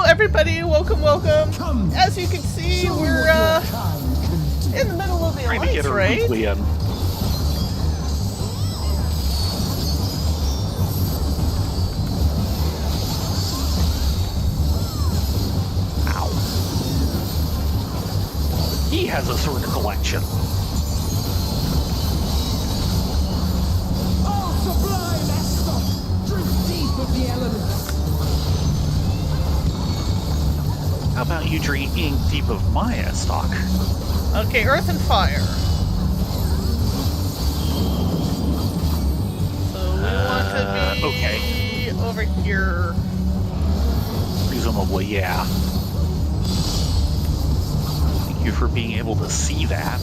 everybody, welcome. As you can see, we're in the middle of the Trying to get alliance her raid. weekly in. Ow. He has a sword collection. Oh, sublime Esther! Drink deep of the elements. How about you drinking deep of my stock? Okay, earth and fire. So we want to be okay. over here. Presumably, yeah. Thank you for being able to see that.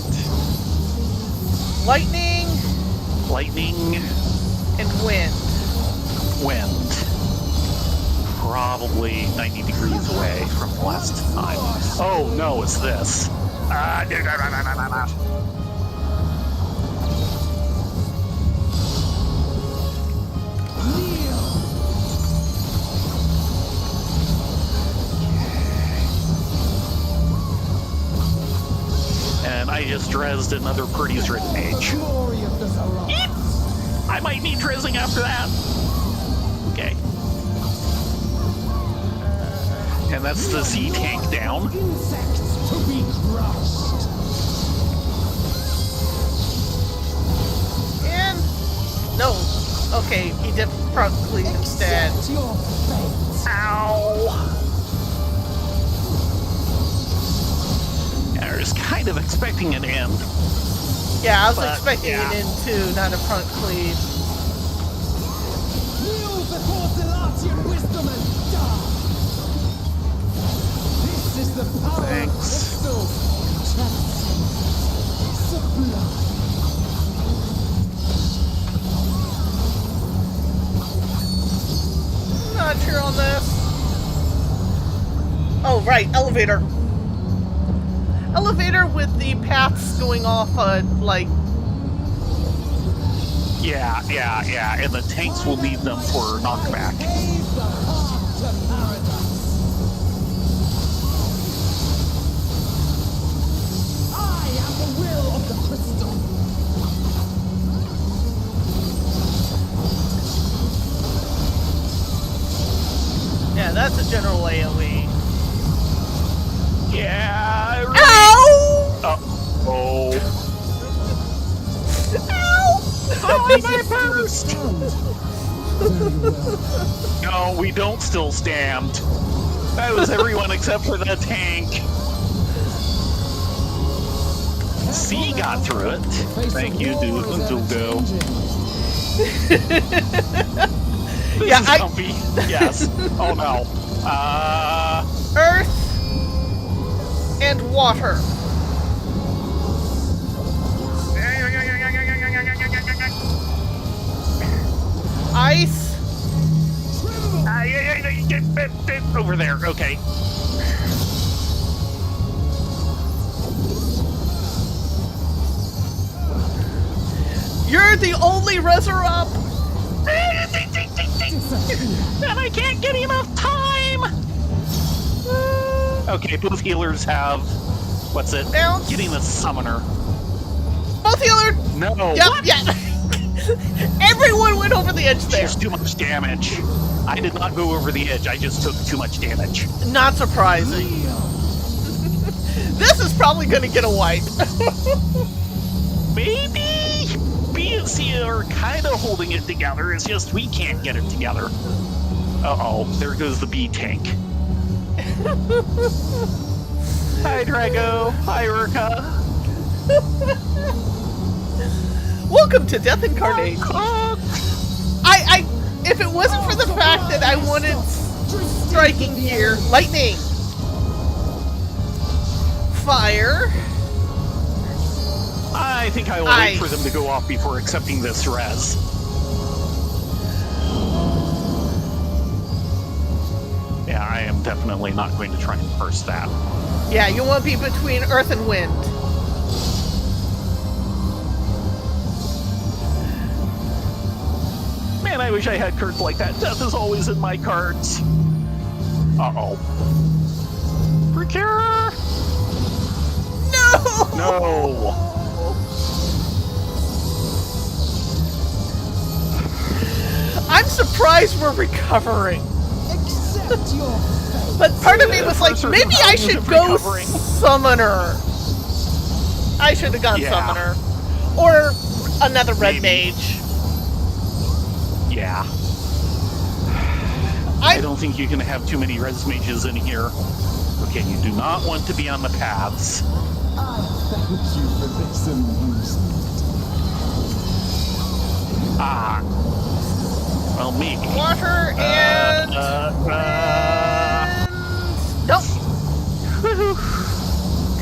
Lightning Lightning, and wind. wind. Probably 90 degrees away from the last time. Oh no, it's this. And I just drezzed another pretty's written page. Glory of the Zara. Eep! I might need drezzing after that. Okay. And that's the Z tank down. Insects to be crushed. And no. Okay, he did promptly instead. Accept your fate. Ow! Yeah, I was kind of expecting an end. Yeah, I was But, expecting yeah. it in too, not a front cleave. Kneel before Zelatian wisdom and die. This is the power Thanks. of crystals. Sublime. Not sure on this. Oh, right, elevator. Elevator with the paths going off, like, Yeah, and the tanks will need them for knockback. Pave the path to paradise. I am the will of the crystal. yeah, that's a general AoE. Yeah. Ow! Oh. Ow! Oh, my burst! No, we don't still stand. That was everyone except for the tank. C got through it. Thank you, Dugo. This Yeah, is I- comfy. Yes. Oh no. Earth and water. Ice. Over there. Okay. You're the only Resurrup. And I can't get enough time. Okay, both healers have. What's it? Bounce. Getting the summoner. Both healer. No. Yep, What? yeah. Everyone went over the edge there. There's too much damage. I did not go over the edge. I just took too much damage. Not surprising. This is probably going to get a wipe. Maybe B and C are kind of holding it together. It's just we can't get it together. Uh-oh. There goes the B tank. Hi, Drago. Hi, Urka. Welcome to Death Incarnate. If it wasn't for the fact that I wanted striking gear, lightning, fire, I think I will wait for them to go off before accepting this res. Yeah, I am definitely not going to try and parse that. yeah, you want to be between earth and wind. Man, I wish I had cards like that. Death is always in my cards. Uh-oh. Procure! No! No! I'm surprised we're recovering. Accept your fate. But part of me was like, First maybe I round should of go recovering. Summoner. I should have gone Yeah. Summoner. Or another Red Maybe. Mage. Yeah. I don't think you can have too many res mages in here. Okay, you do not want to be on the paths. I thank you for this amusement. Ah. Well, maybe. Water and... Nope.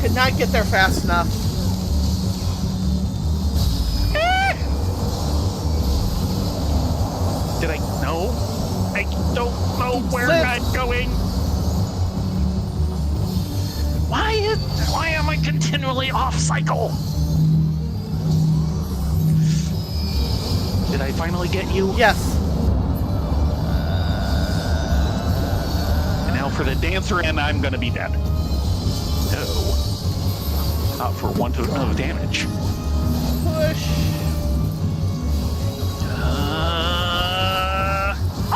Could not get there fast enough. Did I? No. I don't know where Lift. I'm going. Why am I continually off cycle? Did I finally get you? Yes. And now for the dancer, and I'm gonna be dead. No. Not for want of damage. Push.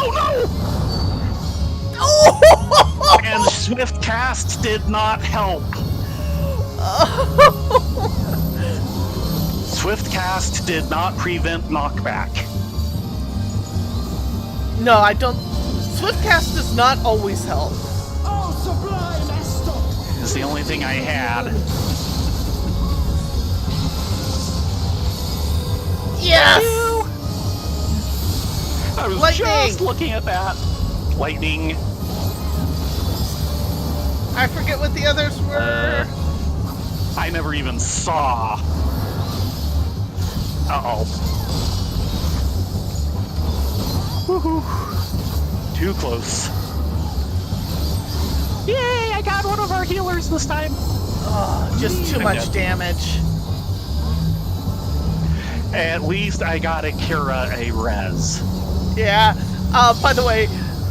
Oh no! Oh! And Swift Cast did not help. Swift Cast did not prevent knockback. No, I don't. Swiftcast does not always help. Oh, sublime Estor! It's the only thing I had. Yes! I was Lightning. just looking at that. Lightning. I forget what the others were. I never even saw. Uh-oh. Woohoo. Too close. Yay, I got one of our healers this time. Oh, just too I'm much dead. damage. At least I got a Kira a res. Yeah. By the way,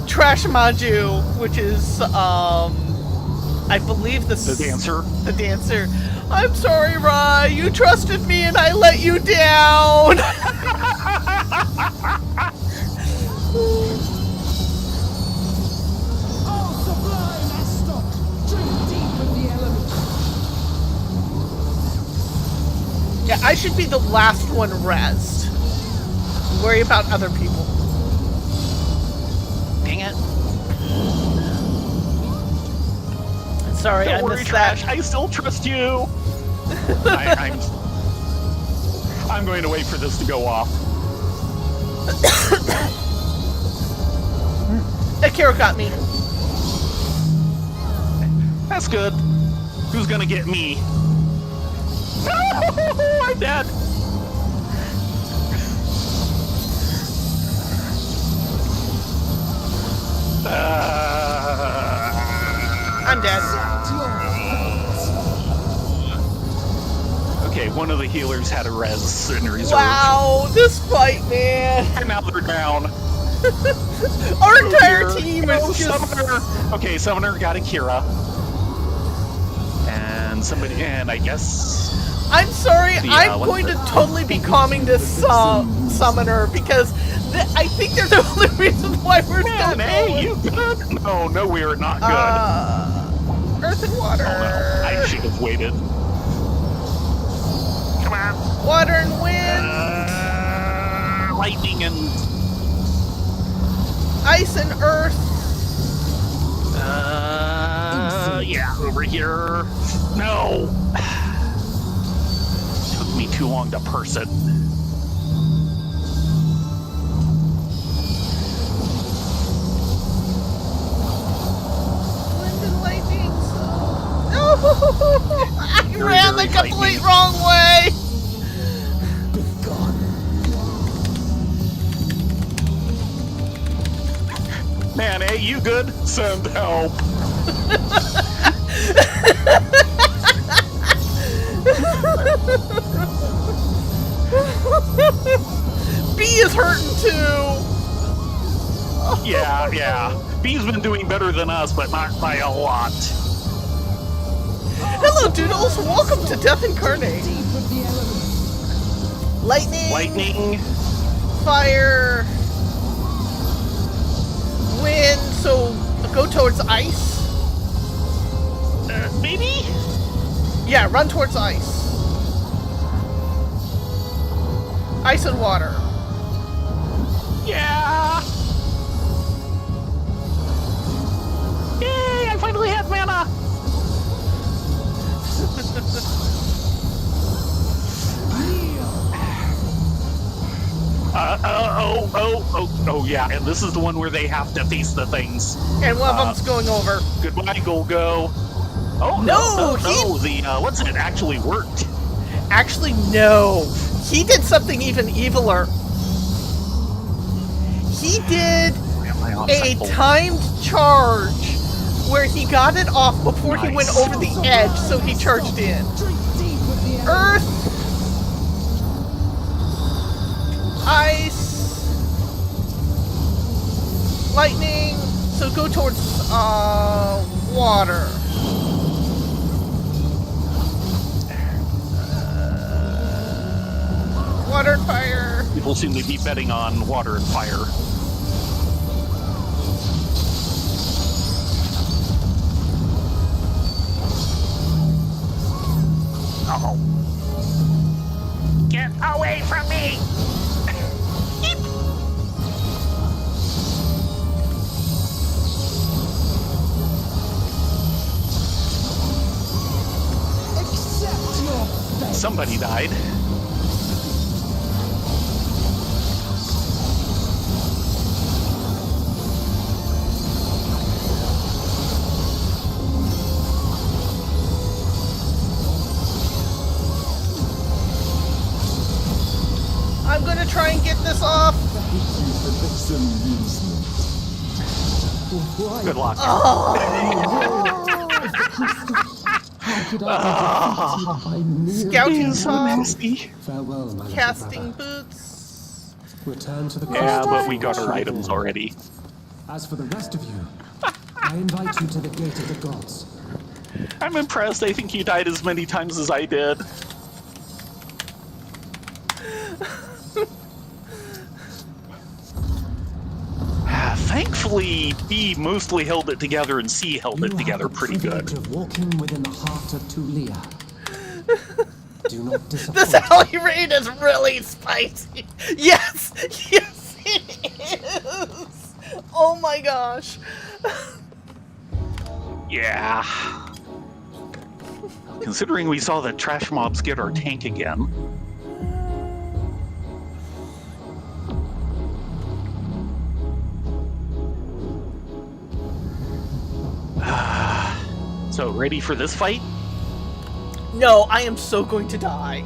Trash Maju, which is, I believe the dancer. The dancer. I'm sorry, Rai. You trusted me and I let you down. Oh, sublime Estor! Drink deep of the elements. Yeah, I should be the last one rezzed. Worry about other people. Dang it. Sorry, Don't I worry, missed Trash. that. I still trust you. I'm going to wait for this to go off. Akira got me. That's good. Who's gonna get me? No, I'm dead. I'm dead. Accept your fate. Okay, one of the healers had a res in reserve. Wow, this fight, man. And now they're down. Our entire Oh, dear. team Oh, is just... Summoner. Okay, Summoner got a Kira. And somebody, and I guess... I'm sorry, I'm what's going to the- totally be calming this summoner because I think they're the only reason why we're still Man, hey, going. you good? No, we are not good. Earth and water. Oh no, I should have waited. Come on. Water and wind. Lightning and... Ice and earth. yeah, over here. No! Took me too long to purse it. Wind and lightning. No! I Very, ran the very complete lightning. wrong way. Be gone. Man, hey, you good? Send help. B is hurting too. Yeah. B B's been doing better than us, but not by a lot. Hello, Doodles! Welcome to Death Incarnate! Deep of the elements. Lightning! Lightning. Fire! Wind, so go towards ice? Maybe? Yeah, run towards ice. Ice and water. Yeah. Yay! I finally have mana. Oh, yeah, and this is the one where they have to face the things. And one of them's going over. Goodbye, Go. Oh, No, no, the, what's it, actually worked. Actually, no. He did something even eviler. He did Am I on a cycle? timed charge where he got it off before he went Nice. over the edge, so he charged in. Drink deep of the elements. Earth, ice, lightning, so go towards water. Water and fire. People seem to be betting on water and fire. Oh. Get away from me! Accept your fate. Somebody died. I'm gonna try and get this off. Thank you for this amusement. Why Good luck. Oh, How could I be defeated by mere Scouting So song, nasty. Farewell, my little casting brother. boots. Return to the Yeah, crystal but we got our fortress. items already. As for the rest of you, I invite you to the gate of the gods. I'm impressed. I think you died as many times as I did. Thankfully, B mostly held it together and C held it You together have the pretty privilege good. of walking within the heart of Tulia. Do not This disappoint. alley raid is really spicy. Yes, yes it is. Oh my gosh. Yeah. Considering we saw the trash mobs get our tank again. So, ready for this fight? No, I am so going to die.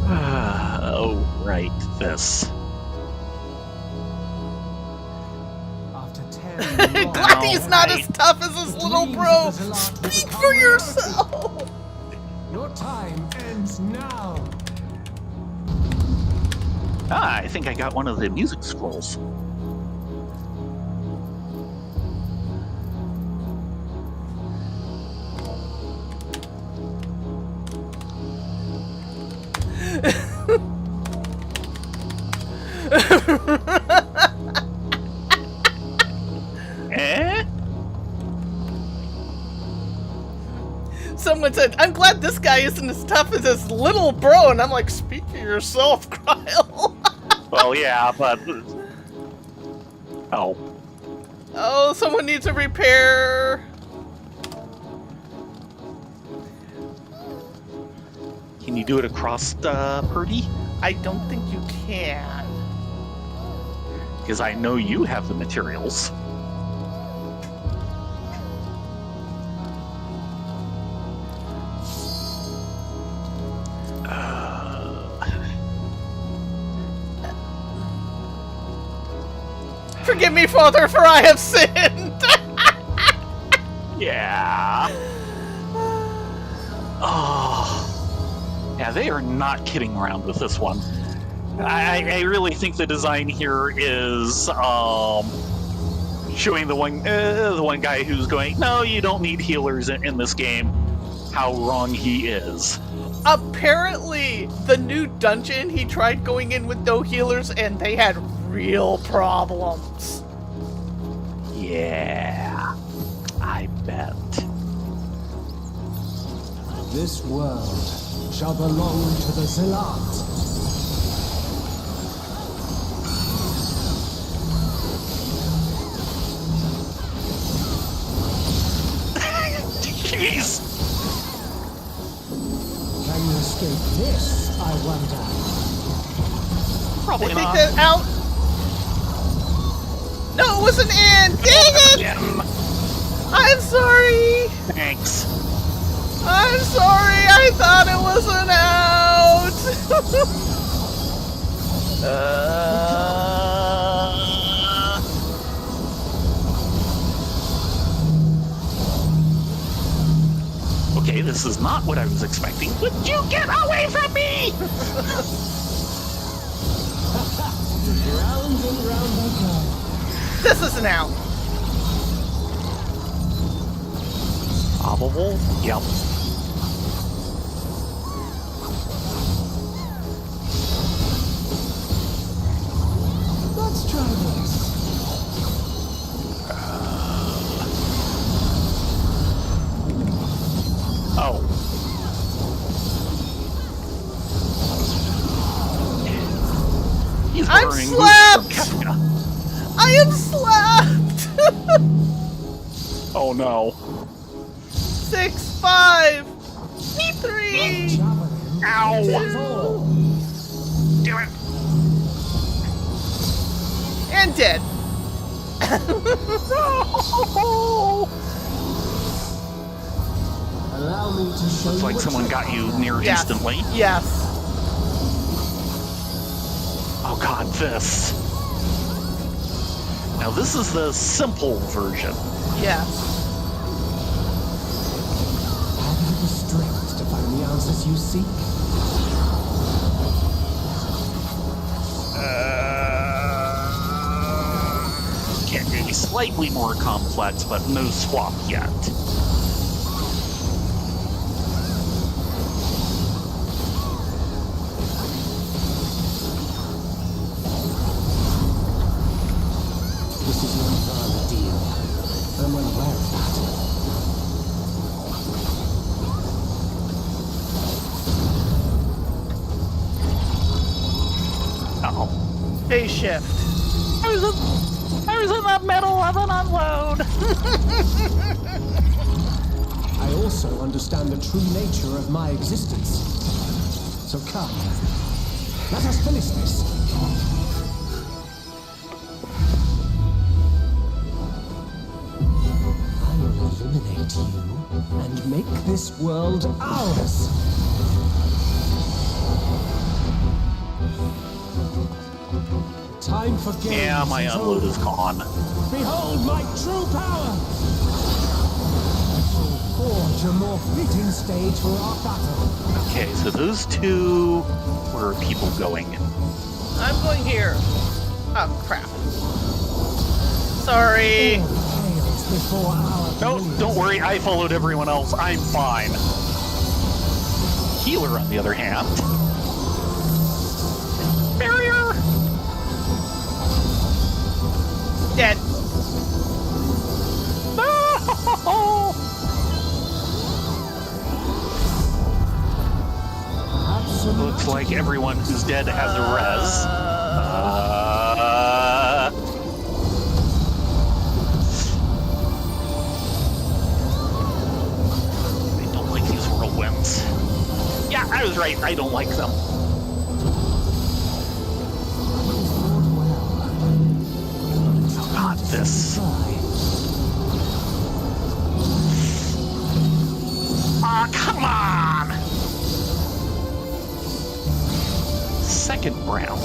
Oh, right, this. After 10 long Glad he's not as Alright. tough as his little bro. Speak for yourself. Your time ends now. Ah, I think I got one of the music scrolls. Eh? Someone said, I'm glad this guy isn't as tough as his little bro. And I'm like, speak for yourself, Kyle. Well, yeah, but... Oh. Oh, someone needs a repair. Can you do it across Purdy? I don't think you can. Because I know you have the materials. Forgive me, Father, for I have sinned. Yeah. Oh, Yeah, they are not kidding around with this one. I really think the design here is showing the one guy who's going, no, you don't need healers in this game, how wrong he is. Apparently, the new dungeon, he tried going in with no healers, and they had real problems. Yeah, I bet. This world shall belong to the Zealot. Jeez! Can you escape this, I wonder? Probably They take not. that out. No, it wasn't in. Dang it! Yeah, I'm sorry. thanks. I'm sorry. I thought it was an out. Okay, this is not what I was expecting. Would you get away from me? Round and round they go. This is an out. Probable? Yep. Let's try this. Oh. He's I'm burning. slapped! Yeah. I am slapped. Oh no. 6, 5, 3. Javelin. Ow! Is all. Damn it! And dead. Allow me to show Looks you like a someone trick. got you near Yes. instantly. Yes. Oh god, this. Now this is the simple version. Yes. Have you the strength to find the answers you seek? Can be slightly more complex, but no swap yet. This is no fun deal. I'm unaware of that. Uh-oh. Phase shift. I was in the middle of an unload. I also understand the true nature of my existence. So come, let us finish this. I will illuminate you and make this world ours. Time for games. Yeah, my is unload over. is gone. Behold my true power! I shall forge a more fitting stage for our battle. Okay, so those two, where are people going? I'm going here. Oh, crap. Sorry. All fails before our No, brilliance. don't worry, I followed everyone else. I'm fine. Healer, on the other hand. Barrier! Dead. No! Absolute Looks like everyone who's dead has a res. I don't like these whirlwinds. Yeah, I was right. I don't like them. Oh god, this. Ah, come on! Second round.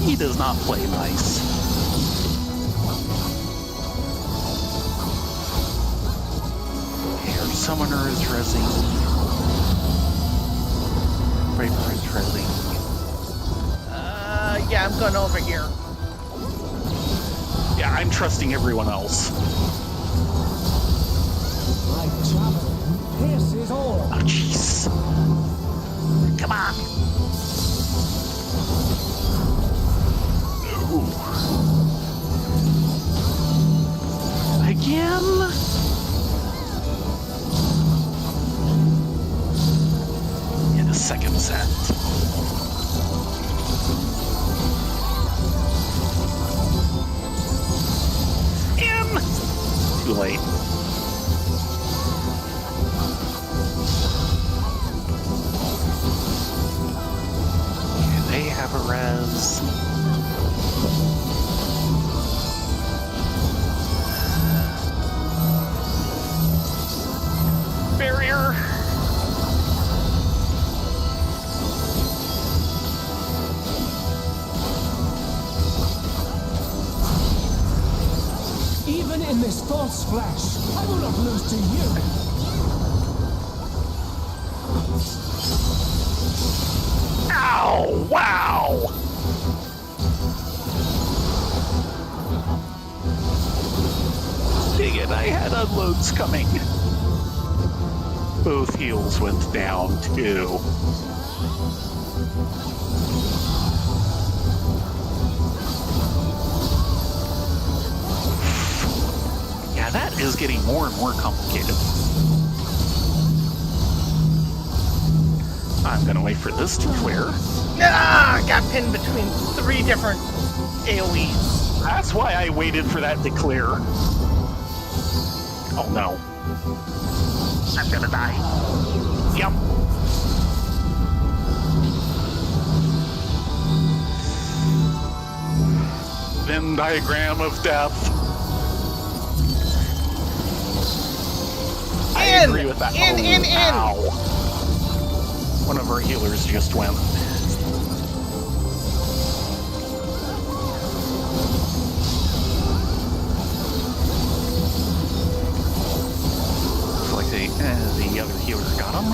He does not play nice. Summoner is rezzing. Viper is rezzing. Yeah, I'm going over here. Yeah, I'm trusting everyone else. My javelin pierces all. Oh, jeez. Come on. Ooh. Again? In a second set. Too late. Okay, they have a res. Barrier. Even in this false flash, I will not lose to you. Ow! Wow! Dang it, I had unloads coming. Both heals went down, too. Yeah, that is getting more and more complicated. I'm gonna wait for this to clear. Ah, got pinned between 3 different AoEs. That's why I waited for that to clear. Oh no. I'm gonna die. Yep. Venn diagram of death. I agree with that. In. Ow. One of our healers just went. Looks like the other healer got him.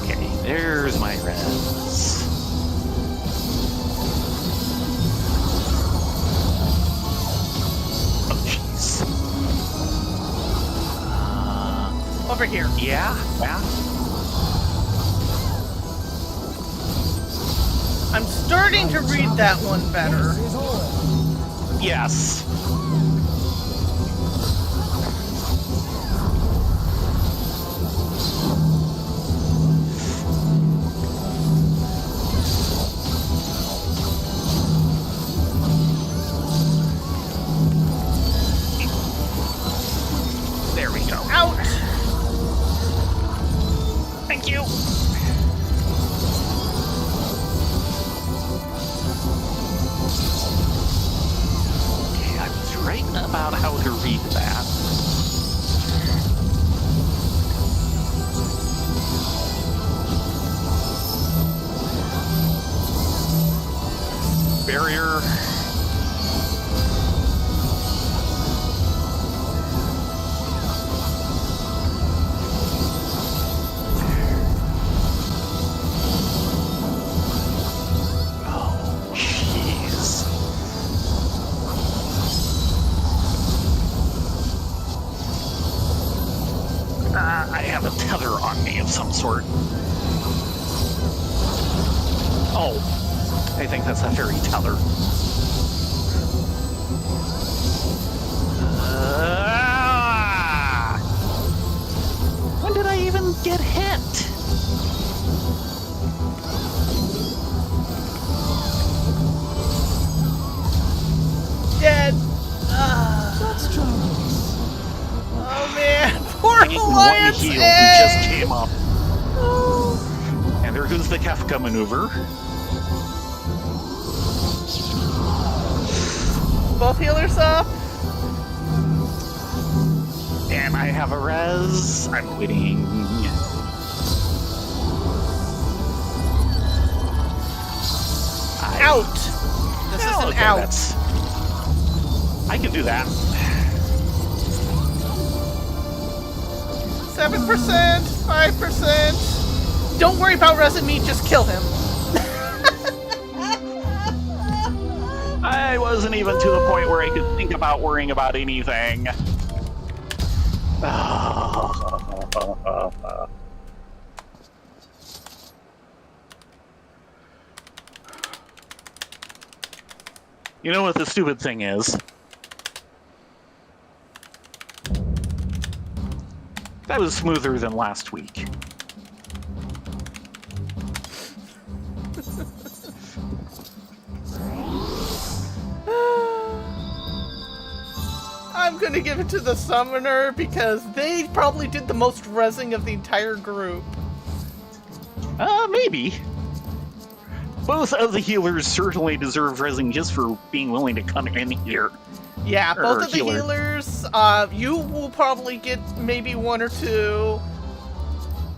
Okay, there's my res. Oh, jeez. Over here. Yeah. I'm starting to read that one better. Pierces all. Yes. There we go. Out! Thank you. Okay, I was right about how to read that. Barrier. Oh, jeez. I have a tether on me of some sort. Oh, I think that's a fairy tether. When did I even get hit? Dead. Let's try this. Oh man, poor Ain't one Alliance heal who A. just came up. And there goes the Kafka maneuver. Both healers up. And I have a res. I'm waiting. out. This is an okay, out. I can do that. 7%, 5%. Don't worry about resin meat, just kill him. I wasn't even to the point where I could think about worrying about anything. You know what the stupid thing is? That was smoother than last week. I'm gonna give it to the summoner because they probably did the most rezzing of the entire group. Maybe. Both of the healers certainly deserve rezzing just for being willing to come in here. Yeah, both of the healer. healers. You will probably get maybe 1 or 2.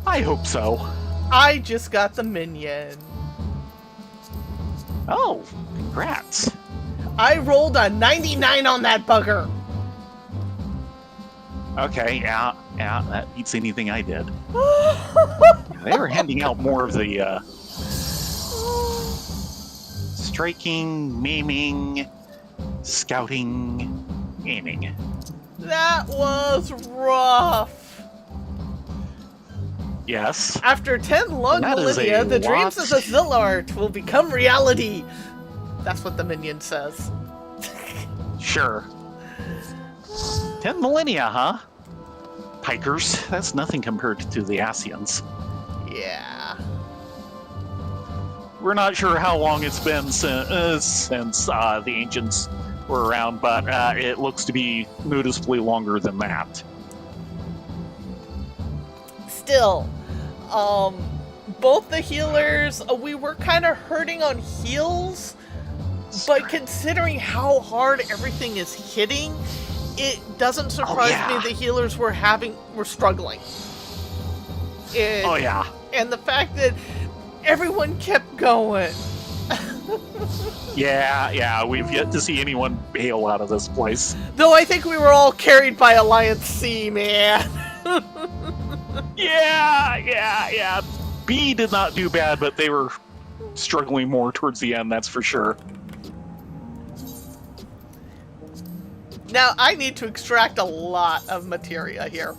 I hope so. I just got the minion. Oh, congrats. I rolled a 99 on that bugger. Okay, yeah, that beats anything I did. They were handing out more of the, striking, maiming, scouting, aiming. That was rough. Yes. After 10 long That is millennia, a the dreams lot. of the Zillart will become reality. That's what the minion says. Sure. 10 millennia, huh? Pikers, that's nothing compared to the Asians. Yeah. We're not sure how long it's been since the ancients were around, but it looks to be noticeably longer than that. Still, both the healers, we were kind of hurting on heals, but considering how hard everything is hitting, it doesn't surprise me the healers were struggling. Oh yeah. And the fact that everyone kept going. Yeah, we've yet to see anyone bail out of this place. Though I think we were all carried by Alliance C, man. Yeah. B did not do bad, but they were struggling more towards the end, that's for sure. Now, I need to extract a lot of materia here.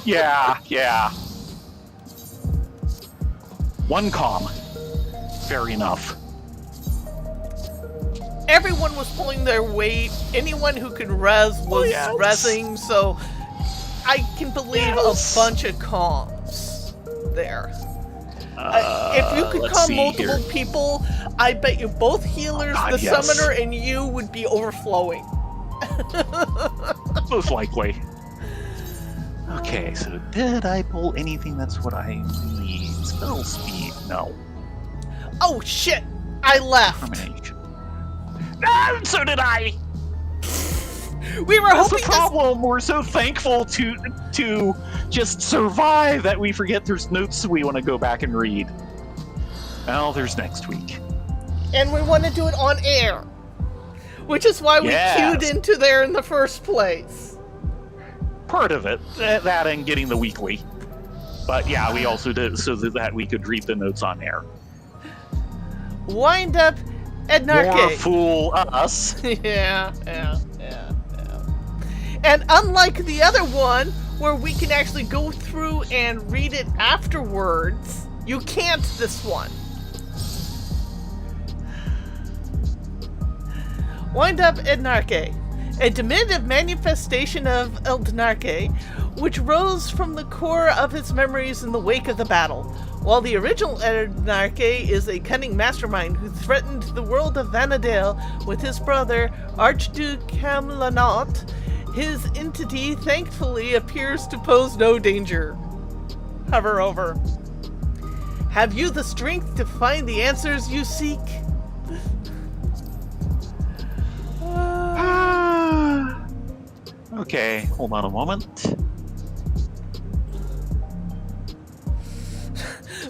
Yeah. One comm. Fair enough. Everyone was pulling their weight. Anyone who could res was rezzing, so I can believe a bunch of comms there. If you could calm multiple people, I bet you both healers, summoner, and you would be overflowing. Most likely. Okay, so did I pull anything that's what I need? Spell speed? No. Oh shit! I left! Termination. Ah, so did I! We were That's the hoping problem. We're so thankful to just survive that we forget there's notes we want to go back and read. Well, there's next week. And we want to do it on air. Which is why we queued into there in the first place. Part of it, that and getting the weekly. But yeah, we also did so that we could read the notes on air. Wind up Ednarche. More fool us. Yeah. And unlike the other one, where we can actually go through and read it afterwards, you can't this one. Wind up Ednarche, a diminutive manifestation of Eldnarche, which rose from the core of his memories in the wake of the battle. While the original Eldnarche is a cunning mastermind who threatened the world of Vanadale with his brother, Archduke Camlanot, his entity thankfully appears to pose no danger. Hover over. Have you the strength to find the answers you seek? Okay, hold on a moment.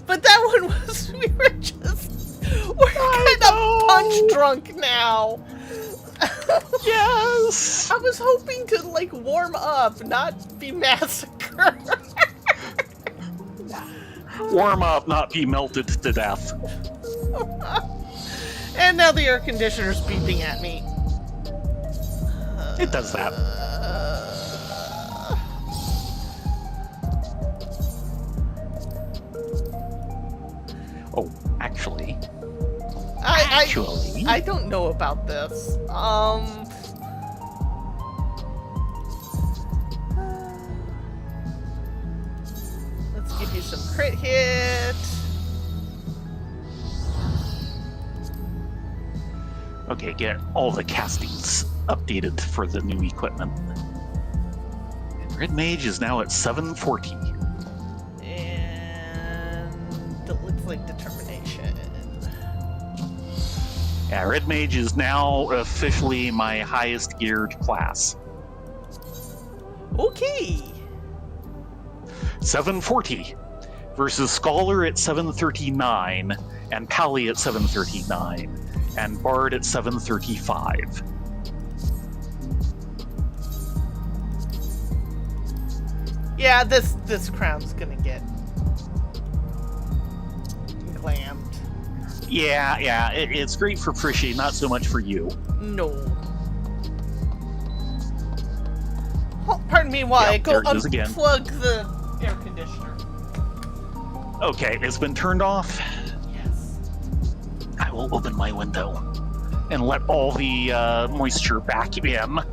But that one was, we were just... We're kind of punch drunk now. Yes! I was hoping to, like, warm up, not be massacred. Warm up, not be melted to death. And now the air conditioner's beeping at me. It does that. Oh, actually. I don't know about this. Let's give you some crit hit. Okay, get all the castings updated for the new equipment. And Red Mage is now at 740. And it looks like determination. Yeah, Red Mage is now officially my highest geared class. Okay. 740 versus Scholar at 739 and Pally at 739 and Bard at 735. Yeah, this crown's gonna get glammed. Yeah, it's great for Prishy, not so much for you. No. Oh, pardon me while I go unplug the air conditioner. Okay, it's been turned off. Yes. I will open my window and let all the moisture back in. Ugh.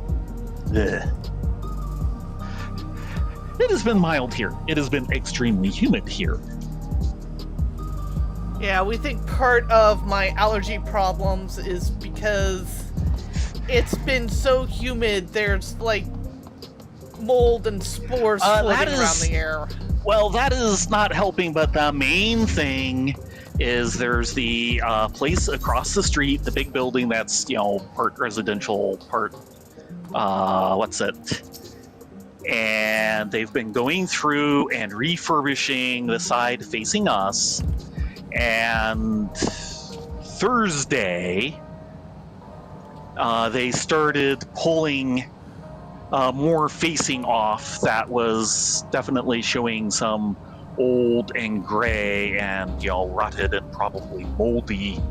It has been mild here. It has been extremely humid here. Yeah, we think part of my allergy problems is because it's been so humid, there's like mold and spores floating around the air. Well, that is not helping, but the main thing is there's the place across the street, the big building that's, part residential, part, and they've been going through and refurbishing the side facing us. And Thursday, they started pulling more facing off that was definitely showing some old and gray and, rotted and probably moldy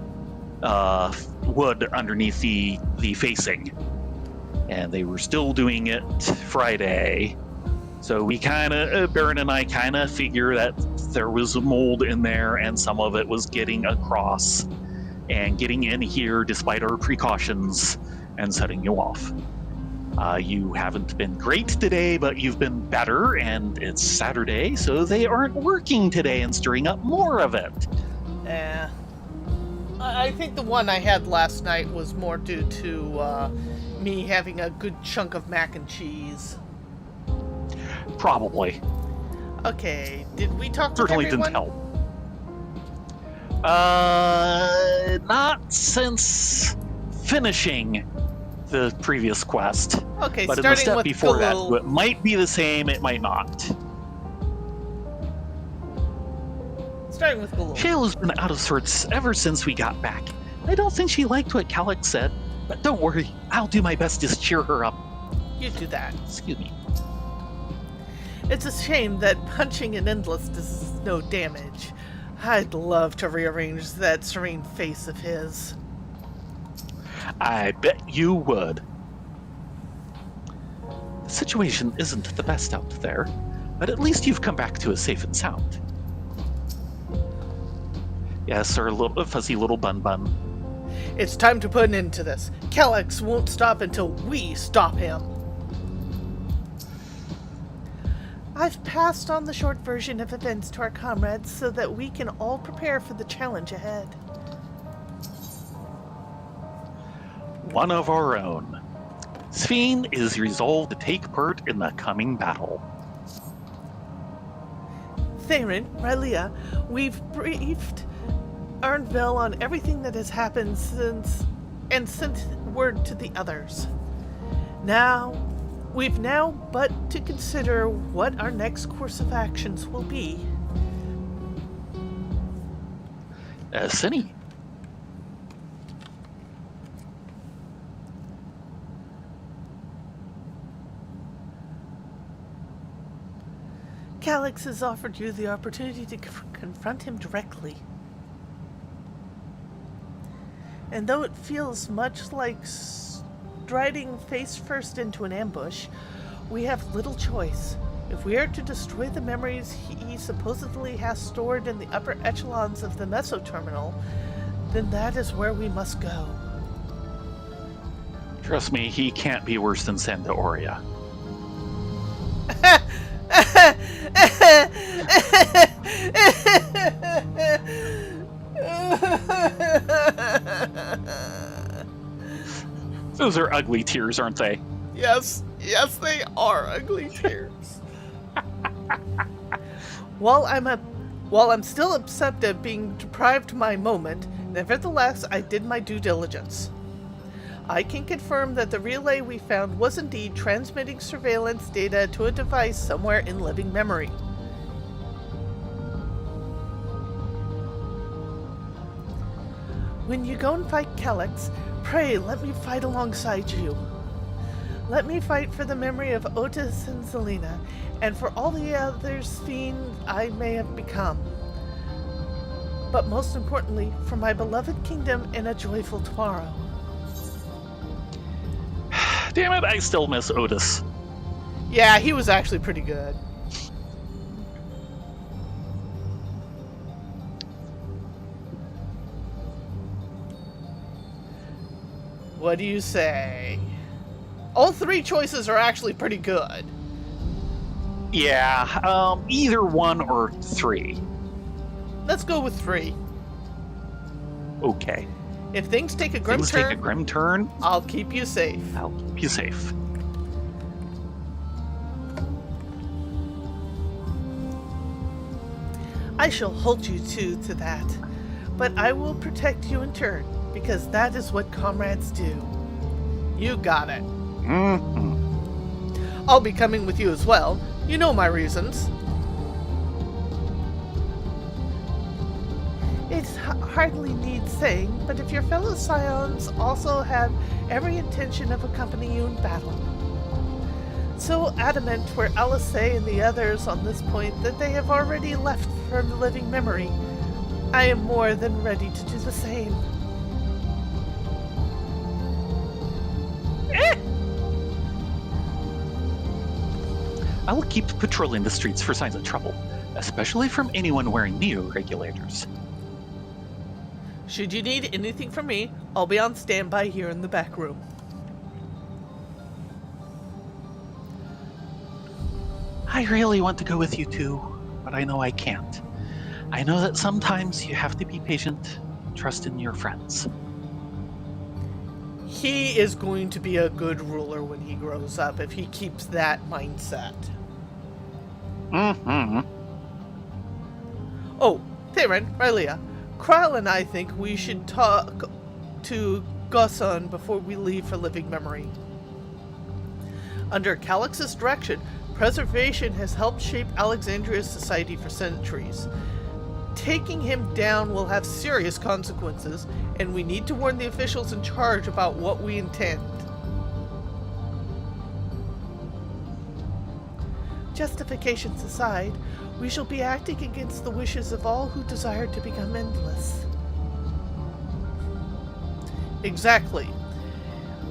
wood underneath the facing. And they were still doing it Friday. So we Baron and I kind of figure that there was a mold in there and some of it was getting across and getting in here despite our precautions and setting you off. You haven't been great today, but you've been better, and it's Saturday, so they aren't working today and stirring up more of it. Yeah. I think the one I had last night was more due to me having a good chunk of mac and cheese. Probably. Okay, did we talk Certainly to everyone? Didn't help. Not since finishing the previous quest. Okay, but in starting the step with before that, Galul. it might be the same, it might not. Starting with Galul. Shayla's been out of sorts ever since we got back. I don't think she liked what Calyx said, but don't worry, I'll do my best to cheer her up. You do that. Excuse me. It's a shame that punching an endless does no damage. I'd love to rearrange that serene face of his. I bet you would. The situation isn't the best out there, but at least you've come back to us safe and sound. Yes, our fuzzy little bun. It's time to put an end to this. Calyx won't stop until we stop him. I've passed on the short version of events to our comrades so that we can all prepare for the challenge ahead. One of our own. Sphene is resolved to take part in the coming battle. Theron, Rylea, we've briefed Arnville on everything that has happened and sent word to the others. We've now but to consider what our next course of actions will be. Cinny, Calyx has offered you the opportunity to confront him directly. And though it feels much like striding face first into an ambush, we have little choice. If we are to destroy the memories he supposedly has stored in the upper echelons of the Meso Terminal, then that is where we must go. Trust me, he can't be worse than Santa Oria. Those are ugly tears, aren't they? Yes, they are ugly tears. While I'm still upset at being deprived of my moment, nevertheless, I did my due diligence. I can confirm that the relay we found was indeed transmitting surveillance data to a device somewhere in living memory. When you go and fight Calyx, pray let me fight alongside you. Let me fight for the memory of Otis and Zelina, and for all the others fiends I may have become. But most importantly, for my beloved kingdom and a joyful tomorrow. Damn it, I still miss Otis. Yeah, he was actually pretty good. What do you say? All three choices are actually pretty good. Yeah, either 1 or 3. Let's go with 3. Okay. If things take a grim Things turn, take a grim turn, I'll keep you safe. I'll keep you safe. I shall hold you to that, but I will protect you in turn, because that is what comrades do. You got it. Mm-hmm. I'll be coming with you as well. You know my reasons. It hardly needs saying, but if your fellow scions also have every intention of accompanying you in battle. So adamant were Alice and the others on this point that they have already left for living memory. I am more than ready to do the same. I will keep patrolling the streets for signs of trouble, especially from anyone wearing neo-regulators. Should you need anything from me, I'll be on standby here in the back room. I really want to go with you too, but I know I can't. I know that sometimes you have to be patient, trust in your friends. He is going to be a good ruler when he grows up if he keeps that mindset. Mm-hmm. Oh, Theron, Rylea, Kryle and I think we should talk to Gosson before we leave for living memory. Under Calyx's direction, preservation has helped shape Alexandria's society for centuries. Taking him down will have serious consequences, and we need to warn the officials in charge about what we intend. Justifications aside, we shall be acting against the wishes of all who desire to become endless. Exactly.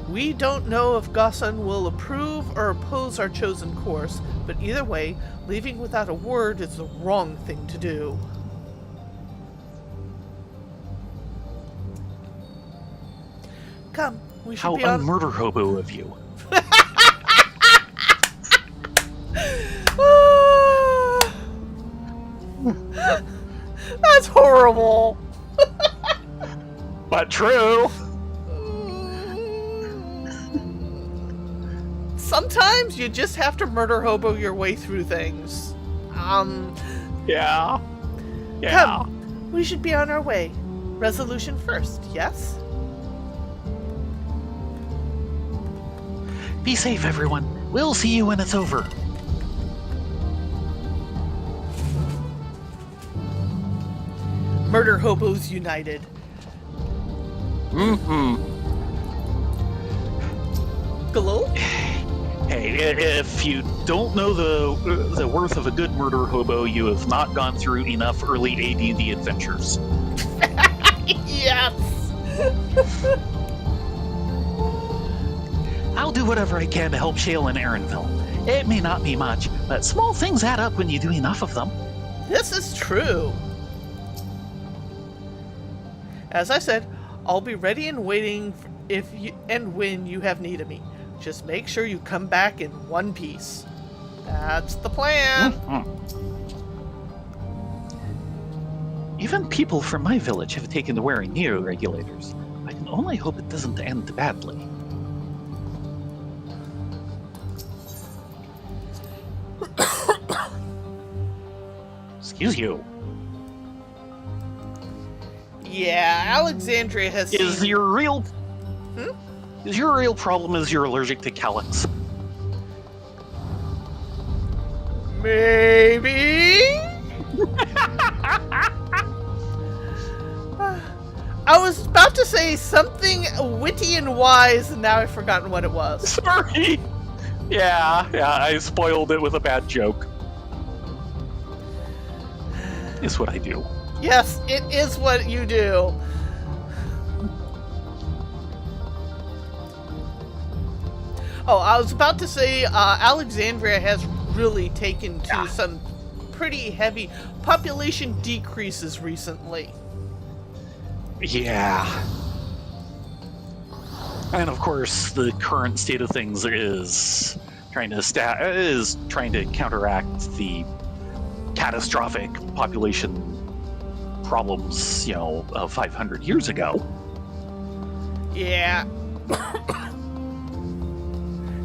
We don't know if Gosson will approve or oppose our chosen course, but either way, leaving without a word is the wrong thing to do. Come, we should How be on... un-murder hobo of you. That's horrible. But true. Sometimes you just have to murder hobo your way through things. Yeah. Come, we should be on our way. Resolution first, yes? Be safe, everyone. We'll see you when it's over. Murder hobos united. Mm-hmm. Hello? Hey, if you don't know the worth of a good murder hobo, you have not gone through enough early AD&D adventures. Yes. I'll do whatever I can to help Shale and Aaronville. It may not be much, but small things add up when you do enough of them. This is true. As I said, I'll be ready and waiting if you and when you have need of me. Just make sure you come back in one piece. That's the plan. Even people from my village have taken to wearing neo-regulators. I can only hope it doesn't end badly. Excuse you. Yeah, Alexandria has Is seen... your real problem is you're allergic to calyx? Maybe? I was about to say something witty and wise, and now I've forgotten what it was. Sorry. Yeah, I spoiled it with a bad joke. It's what I do. Yes, it is what you do. Oh, I was about to say, Alexandria has really taken to some pretty heavy population decreases recently. Yeah. And of course, the current state of things is trying to counteract the catastrophic population problems, of 500 years ago. Yeah.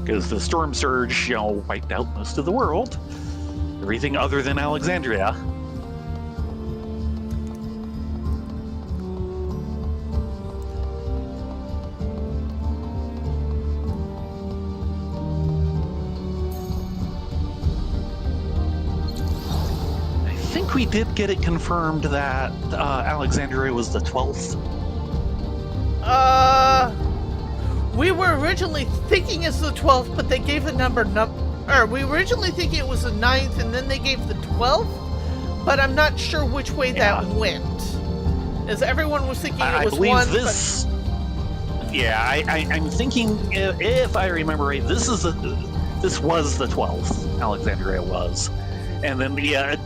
Because the storm surge, wiped out most of the world. Everything other than Alexandria. I think we did get it confirmed that Alexandria was the 12th. We were originally thinking it's the 12th, but they gave the number we were originally thinking it was the 9th, and then they gave the 12th, but I'm not sure which way that went. As everyone was thinking it was one. This. But... Yeah, I'm thinking, if I remember right, this was the 12th. Alexandria was, and then the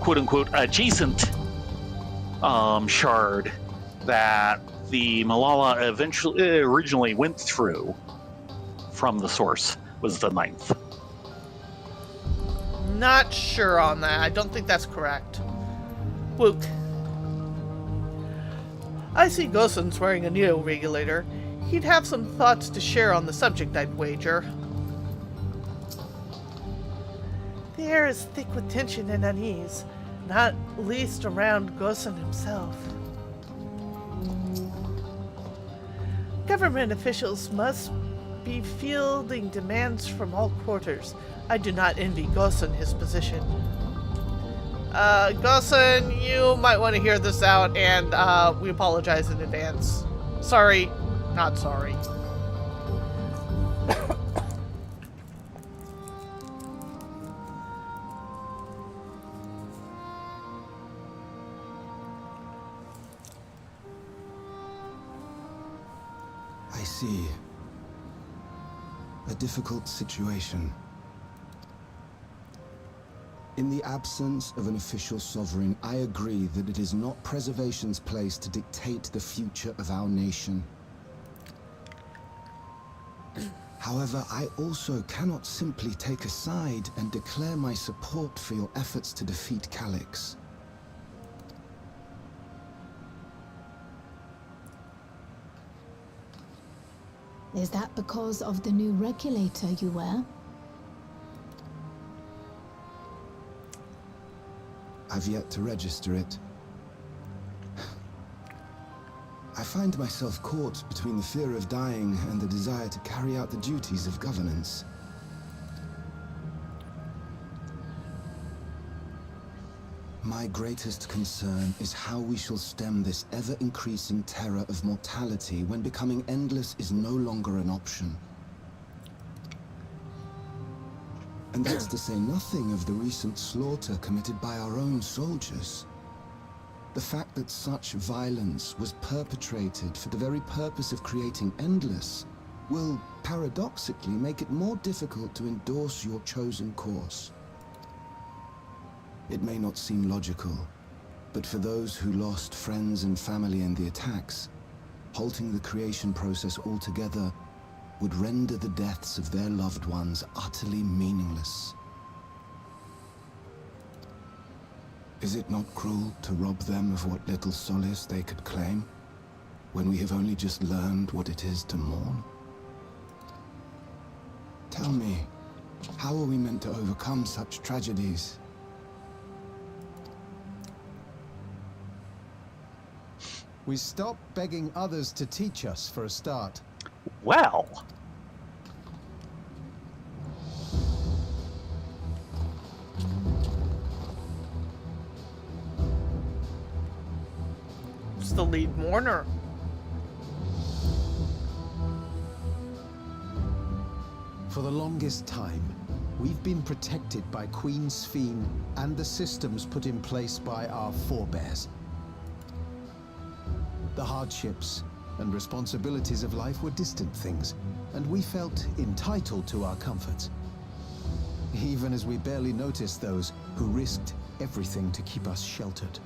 quote unquote adjacent shard that the Malala originally went through from the source was the 9th. Not sure on that. I don't think that's correct. Wook. I see Gosen's wearing a neo-regulator. He'd have some thoughts to share on the subject, I'd wager. The air is thick with tension and unease, not least around Gosen himself. Government officials must be fielding demands from all quarters. I do not envy Gosen his position. Gosen, you might want to hear this out, and we apologize in advance. Sorry, not sorry. I see. A difficult situation. In the absence of an official sovereign, I agree that it is not preservation's place to dictate the future of our nation. However, I also cannot simply take a side and declare my support for your efforts to defeat Calyx. Is that because of the new regulator you wear? I've yet to register it. I find myself caught between the fear of dying and the desire to carry out the duties of governance. My greatest concern is how we shall stem this ever-increasing terror of mortality when becoming endless is no longer an option. And that's to say nothing of the recent slaughter committed by our own soldiers. The fact that such violence was perpetrated for the very purpose of creating Endless will, paradoxically, make it more difficult to endorse your chosen course. It may not seem logical, but for those who lost friends and family in the attacks, halting the creation process altogether would render the deaths of their loved ones utterly meaningless. Is it not cruel to rob them of what little solace they could claim, when we have only just learned what it is to mourn? Tell me, how are we meant to overcome such tragedies? We stop begging others to teach us for a start. Well, It's the lead mourner. For the longest time, we've been protected by Queen Sphene and the systems put in place by our forebears. The hardships and responsibilities of life were distant things, and we felt entitled to our comforts, even as we barely noticed those who risked everything to keep us sheltered.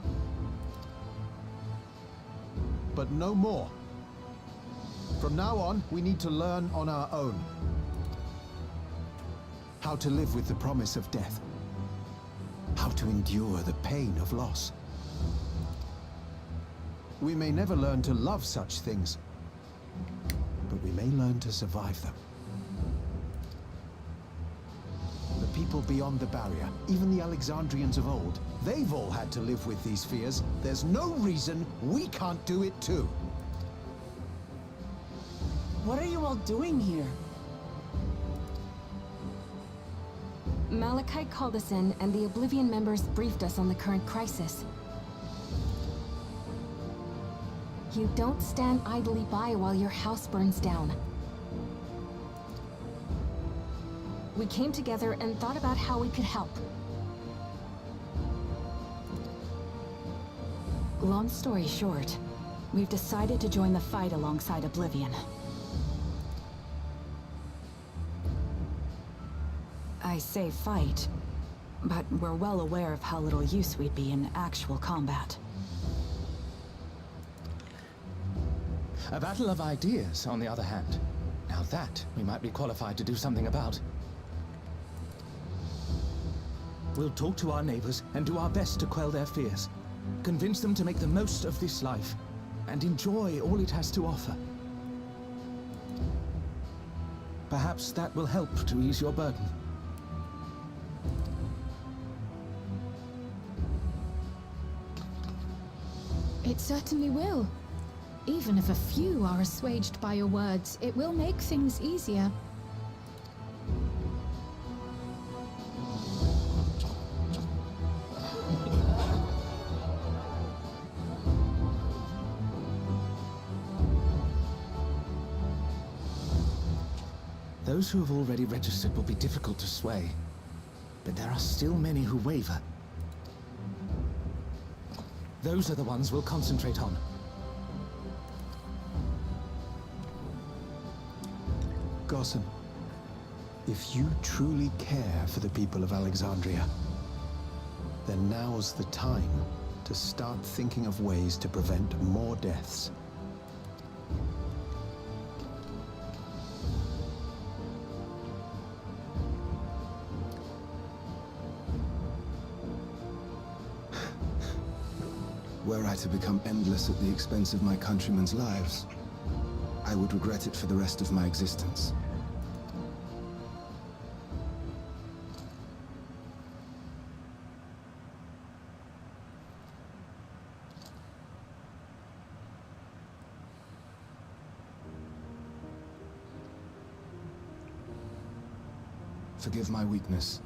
But no more. From now on, we need to learn on our own. How to live with the promise of death. How to endure the pain of loss. We may never learn to love such things, but we may learn to survive them. The people beyond the barrier, even the Alexandrians of old, they've all had to live with these fears. There's no reason we can't do it too. What are you all doing here? Malachite called us in, and the Oblivion members briefed us on the current crisis. You don't stand idly by while your house burns down. We came together and thought about how we could help. Long story short, we've decided to join the fight alongside Oblivion. I say fight, but we're well aware of how little use we'd be in actual combat. A battle of ideas, on the other hand. Now that we might be qualified to do something about. We'll talk to our neighbors and do our best to quell their fears. Convince them to make the most of this life and enjoy all it has to offer. Perhaps that will help to ease your burden. It certainly will. Even if a few are assuaged by your words, it will make things easier. Those who have already registered will be difficult to sway, but there are still many who waver. Those are the ones we'll concentrate on. Gossen, if you truly care for the people of Alexandria, then now's the time to start thinking of ways to prevent more deaths. Were I to become endless at the expense of my countrymen's lives, I would regret it for the rest of my existence. Forgive my weakness.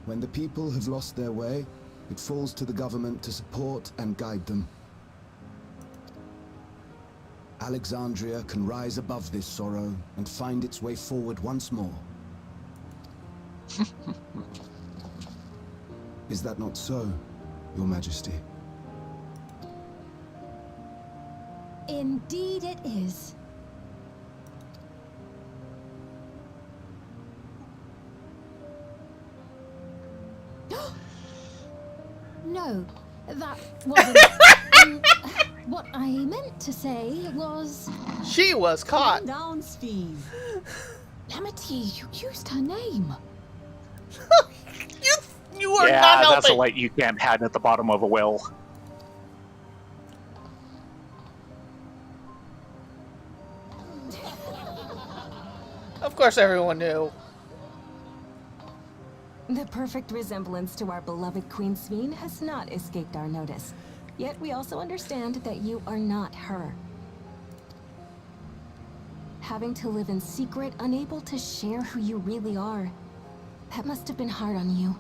When the people have lost their way, it falls to the government to support and guide them. Alexandria can rise above this sorrow and find its way forward once more. Is that not so, Your Majesty? Indeed it is. No, that wasn't... what I meant to say was... She was caught. Calm down, Sphene. Lamity, you used her name. You are Yeah, not helping. that's a light you can't hide at the bottom of a well. Of course everyone knew. The perfect resemblance to our beloved Queen Sphene has not escaped our notice. Yet we also understand that you are not her. Having to live in secret, unable to share who you really are. That must have been hard on you.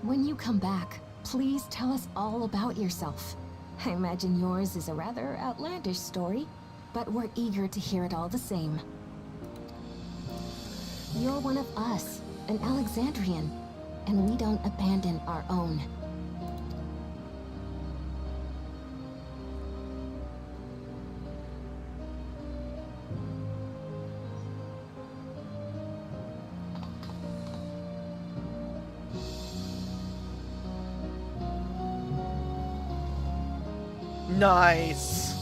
When you come back, please tell us all about yourself. I imagine yours is a rather outlandish story, but we're eager to hear it all the same. You're one of us, an Alexandrian, and we don't abandon our own. Nice.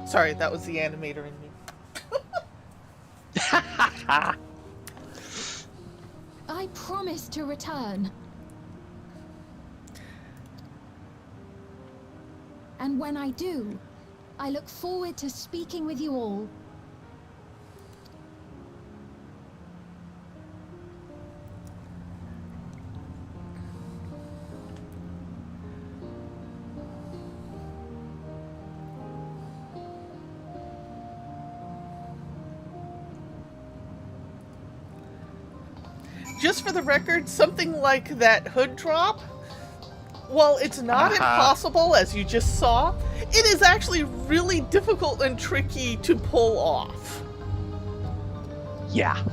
Sorry, that was the animator in me. I promise to return. And when I do, I look forward to speaking with you all. Just for the record, something like that hood drop, while it's not impossible, as you just saw, it is actually really difficult and tricky to pull off. Yeah.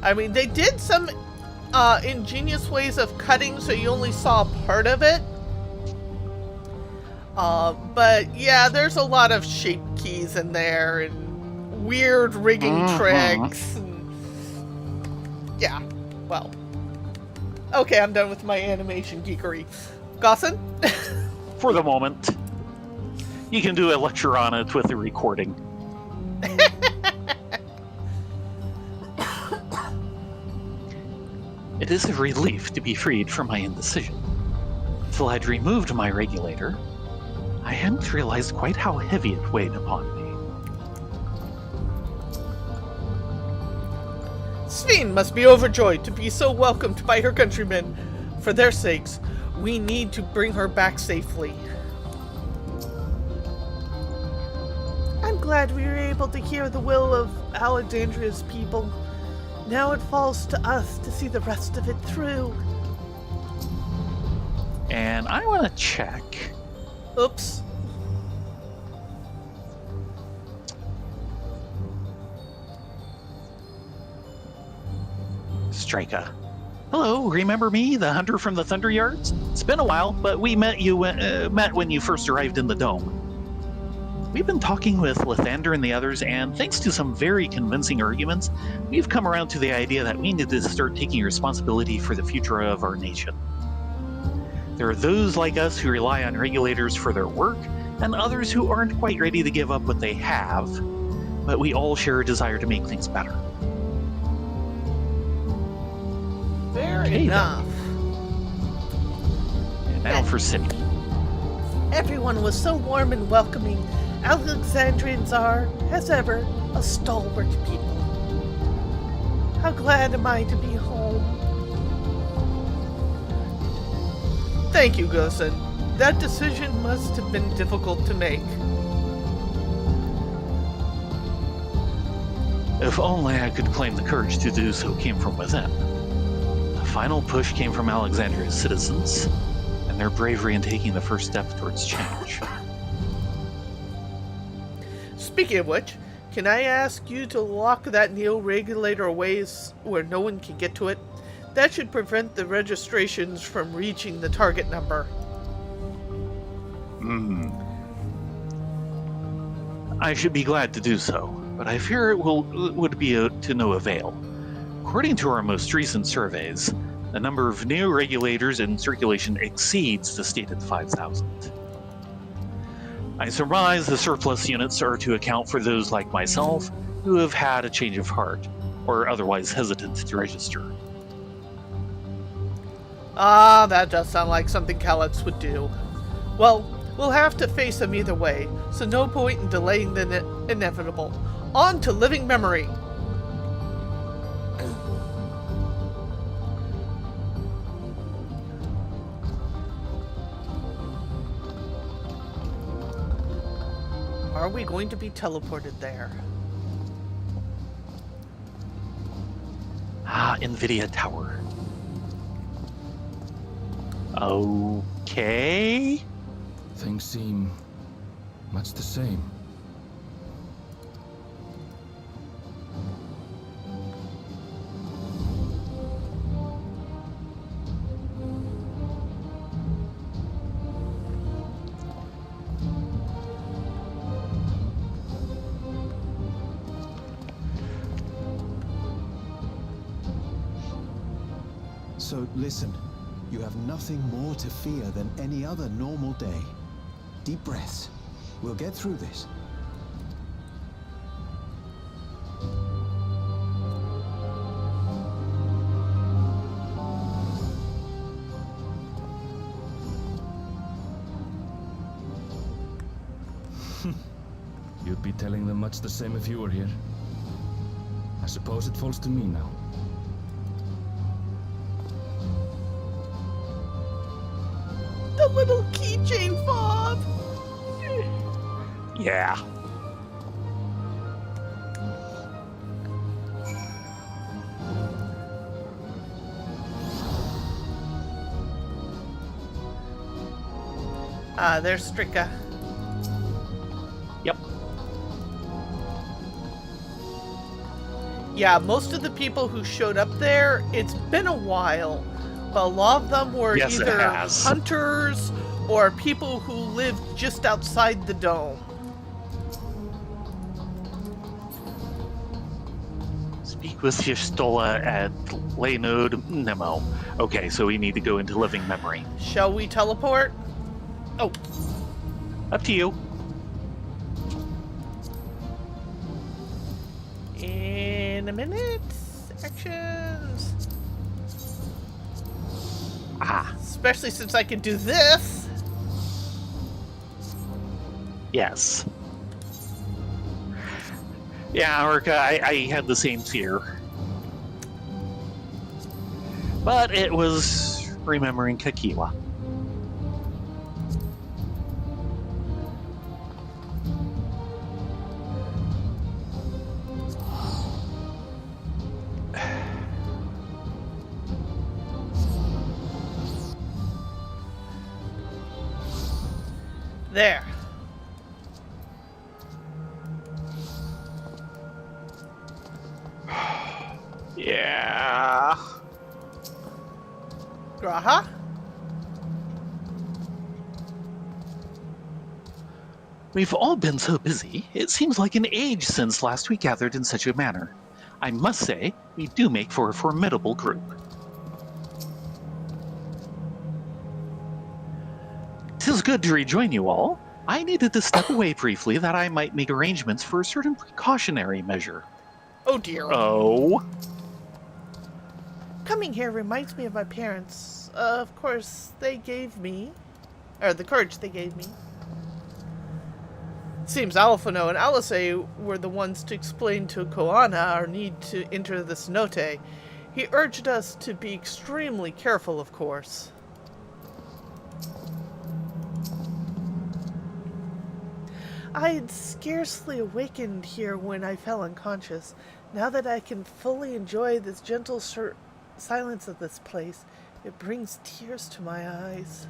I mean, they did some ingenious ways of cutting so you only saw part of it. But yeah, there's a lot of shape keys in there and weird rigging tricks. And yeah, well. Okay, I'm done with my animation geekery. Gossin? For the moment. You can do a lecture on it with a recording. It is a relief to be freed from my indecision. Until I'd removed my regulator, I hadn't realized quite how heavy it weighed upon me. Sphene must be overjoyed to be so welcomed by her countrymen. For their sakes, we need to bring her back safely. I'm glad we were able to hear the will of Alexandria's people. Now it falls to us to see the rest of it through. And I want to check. Oops. Strika. Hello, remember me, the hunter from the Thunder Yards? It's been a while, but we met when you first arrived in the dome. We've been talking with Lathander and the others, and thanks to some very convincing arguments, we've come around to the idea that we need to start taking responsibility for the future of our nation. There are those like us who rely on regulators for their work, and others who aren't quite ready to give up what they have, but we all share a desire to make things better. Fair Okay, enough. And now for City. Everyone was so warm and welcoming. Alexandrians are, as ever, a stalwart people. How glad am I to be home. Thank you, Gosen. That decision must have been difficult to make. If only I could claim the courage to do so came from within. The final push came from Alexandria's citizens, and and their bravery in taking the first step towards change. Speaking of which, can I ask you to lock that neo-regulator away where no one can get to it? That should prevent the registrations from reaching the target number. I should be glad to do so, but I fear it would be to no avail. According to our most recent surveys, the number of new regulators in circulation exceeds the stated 5,000. I surmise the surplus units are to account for those like myself who have had a change of heart, or otherwise hesitant to register. Ah, that does sound like something Calyx would do. Well, we'll have to face them either way, so no point in delaying the inevitable. On to living memory! Are we going to be teleported there? NVIDIA Tower. Okay. Things seem much the same. So listen, you have nothing more to fear than any other normal day. Deep breaths. We'll get through this. You'd be telling them much the same if you were here. I suppose it falls to me now. The little keychain fob! Yeah. Ah, there's Strika. Yep. Yeah, most of the people who showed up there, it's been a while. But a lot of them were Yes, it either has. hunters or people who lived just outside the dome. Speak with Fistola at Laynode Nemo. Okay, so we need to go into living memory. Shall we teleport? Oh, Up to you. in a minute. Actions. Especially since I can do this. Yes. Yeah, Orca, I had the same fear. But it was remembering Kakiwa. There. Yeah. Graha? We've all been so busy, it seems like an age since last we gathered in such a manner. I must say, we do make for a formidable group. 'Tis good to rejoin you all. I needed to step away briefly that I might make arrangements for a certain precautionary measure. Oh dear. Oh? Coming here reminds me of my parents. Of course, they gave me, or the courage they gave me. Seems Alphino and Alice were the ones to explain to Koana our need to enter the cenote. He urged us to be extremely careful, of course. I had scarcely awakened here when I fell unconscious. Now that I can fully enjoy this gentle silence of this place, it brings tears to my eyes.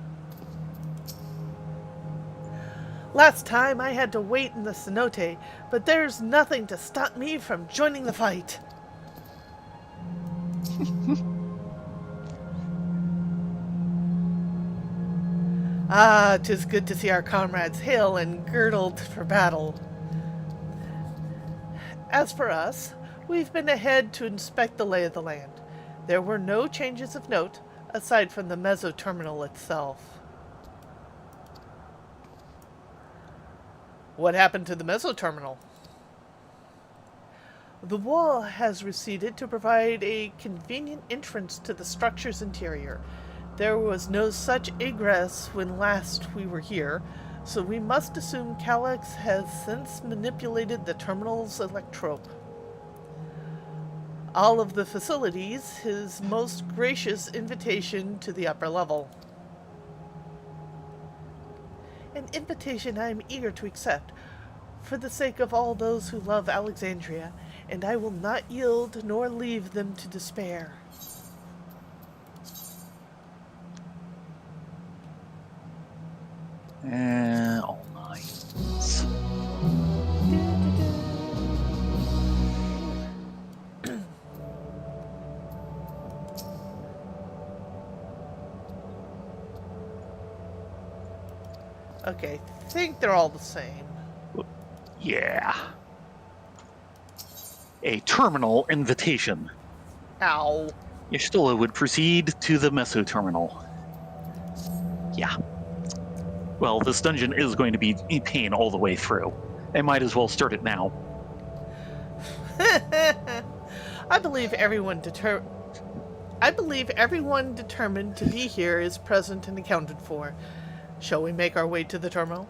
Last time I had to wait in the cenote, but there's nothing to stop me from joining the fight. Ah, 'tis good to see our comrades hale and girdled for battle. As for us, we've been ahead to inspect the lay of the land. There were no changes of note, aside from the meso-terminal itself. What happened to the meso-terminal? The wall has receded to provide a convenient entrance to the structure's interior. There was no such egress when last we were here, so we must assume Calyx has since manipulated the terminal's electrope. All of the facilities, his most gracious invitation to the upper level. An invitation I am eager to accept, for the sake of all those who love Alexandria, and I will not yield nor leave them to despair. All nice. Okay, I think they're all the same. Yeah. A terminal invitation. Ow. Y'shtola would proceed to the meso-terminal. Yeah. Well, this dungeon is going to be a pain all the way through. I might as well start it now. I believe everyone determined to be here is present and accounted for. Shall we make our way to the terminal?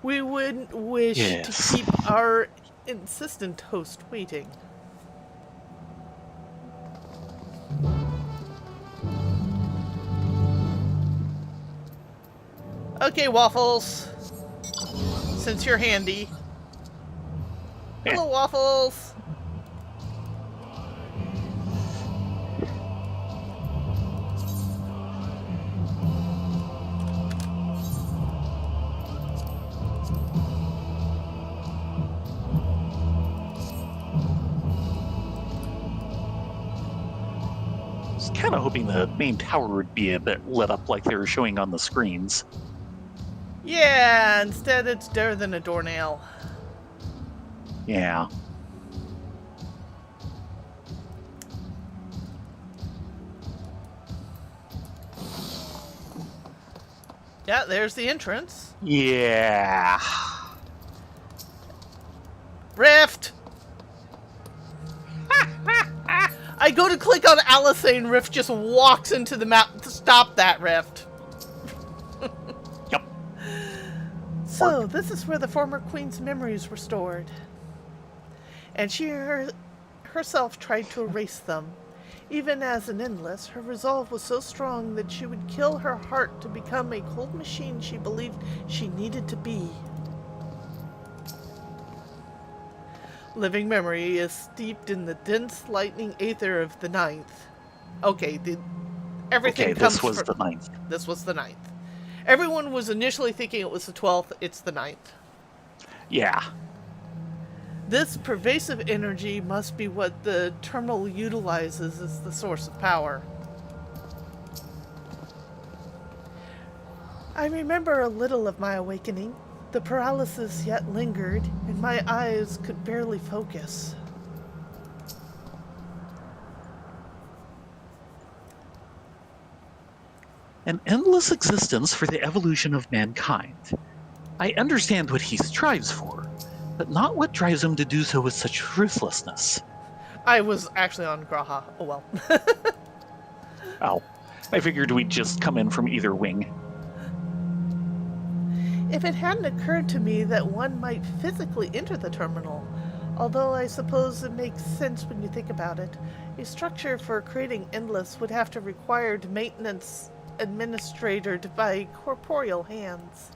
We wouldn't wish to keep our insistent host waiting. Okay, Waffles. Since you're handy. Hello, Waffles. Kind of hoping the main tower would be a bit lit up like they were showing on the screens. Yeah, instead it's dearer than a doornail. Yeah. Yeah, there's the entrance. Yeah. Rift! I go to click on Alisane, Rift just walks into the map to stop that Rift. Yep. So, this is where the former queen's memories were stored. And she herself tried to erase them. Even as an endless, her resolve was so strong that she would kill her heart to become a cold machine she believed she needed to be. Living memory is steeped in the dense lightning aether of the ninth. Okay, everything comes this was from, the ninth. This was the ninth. Everyone was initially thinking it was the 12th. It's the ninth. Yeah. This pervasive energy must be what the terminal utilizes as the source of power. I remember a little of my awakening. The paralysis yet lingered, and my eyes could barely focus. An endless existence for the evolution of mankind. I understand what he strives for, but not what drives him to do so with such ruthlessness. I was actually on Graha. Oh well. Oh, I figured we'd just come in from either wing. If it hadn't occurred to me that one might physically enter the terminal, although I suppose it makes sense when you think about it, a structure for creating Endless would have to require maintenance administered by corporeal hands.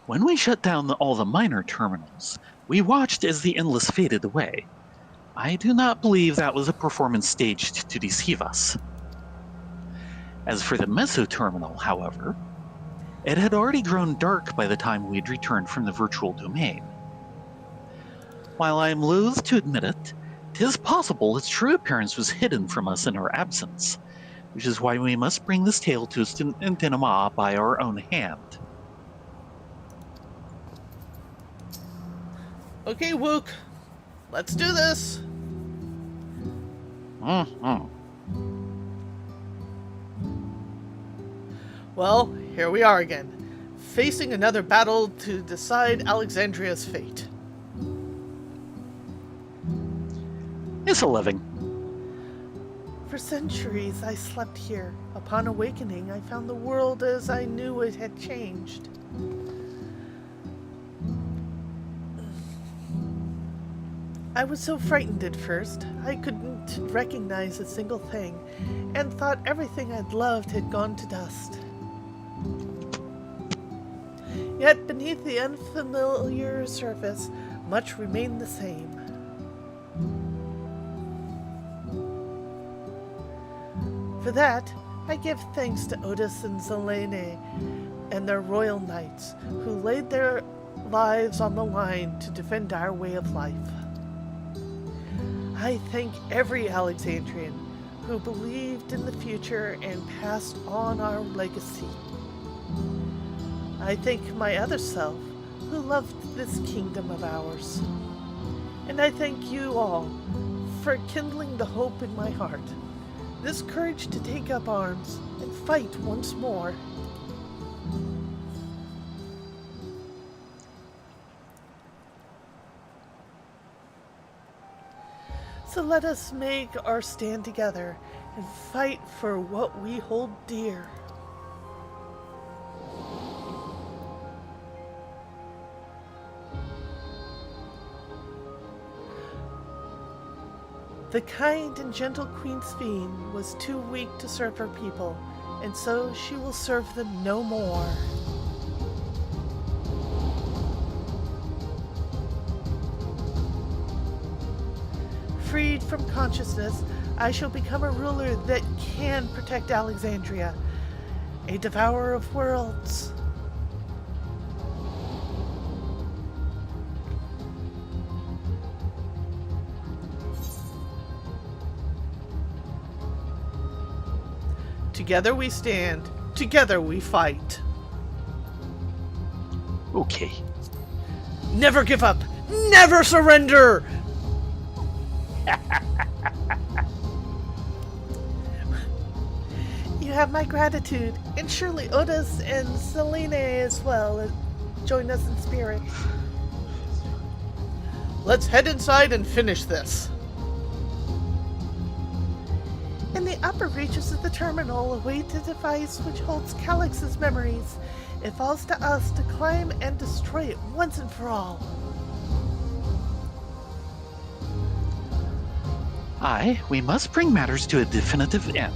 When we shut down all the minor terminals, we watched as the Endless faded away. I do not believe that was a performance staged to deceive us. As for the meso-terminal, however, it had already grown dark by the time we had returned from the virtual domain. While I am loath to admit it, 'tis possible its true appearance was hidden from us in our absence, which is why we must bring this tale to its denouement by our own hand. Okay, Wook. Let's do this. Well, here we are again, facing another battle to decide Alexandria's fate. It's a living. For centuries I slept here. Upon awakening, I found the world as I knew it had changed. I was so frightened at first, I couldn't recognize a single thing, and thought everything I'd loved had gone to dust. Yet beneath the unfamiliar surface, much remained the same. For that, I give thanks to Otis and Selene and their royal knights, who laid their lives on the line to defend our way of life. I thank every Alexandrian who believed in the future and passed on our legacy. I thank my other self who loved this kingdom of ours. And I thank you all for kindling the hope in my heart, this courage to take up arms and fight once more. So let us make our stand together and fight for what we hold dear. The kind and gentle Queen Sphene was too weak to serve her people, and so she will serve them no more. Freed from consciousness, I shall become a ruler that can protect Alexandria, a devourer of worlds. Together we stand, together we fight. Okay. Never give up, never surrender! You have my gratitude, and surely Otis and Selene as well join us in spirit. Let's head inside and finish this. In the upper reaches of the terminal await a device which holds Calyx's memories. It falls to us to climb and destroy it once and for all. Aye, we must bring matters to a definitive end.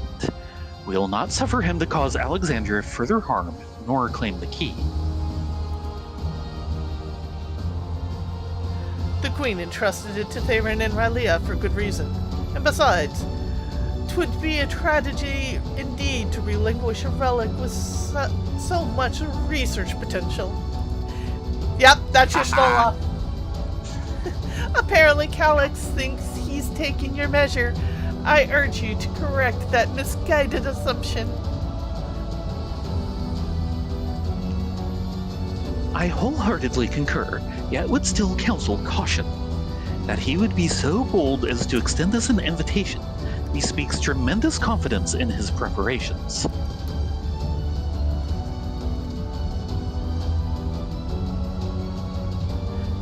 We'll not suffer him to cause Alexandria further harm, nor claim the key. The Queen entrusted it to Theron and Rylea for good reason. And besides, 'twould be a tragedy indeed to relinquish a relic with so much research potential. Yep, that's your Stola. Apparently Calyx thinks he's taking your measure. I urge you to correct that misguided assumption. I wholeheartedly concur, yet would still counsel caution. That he would be so bold as to extend us an invitation bespeaks tremendous confidence in his preparations.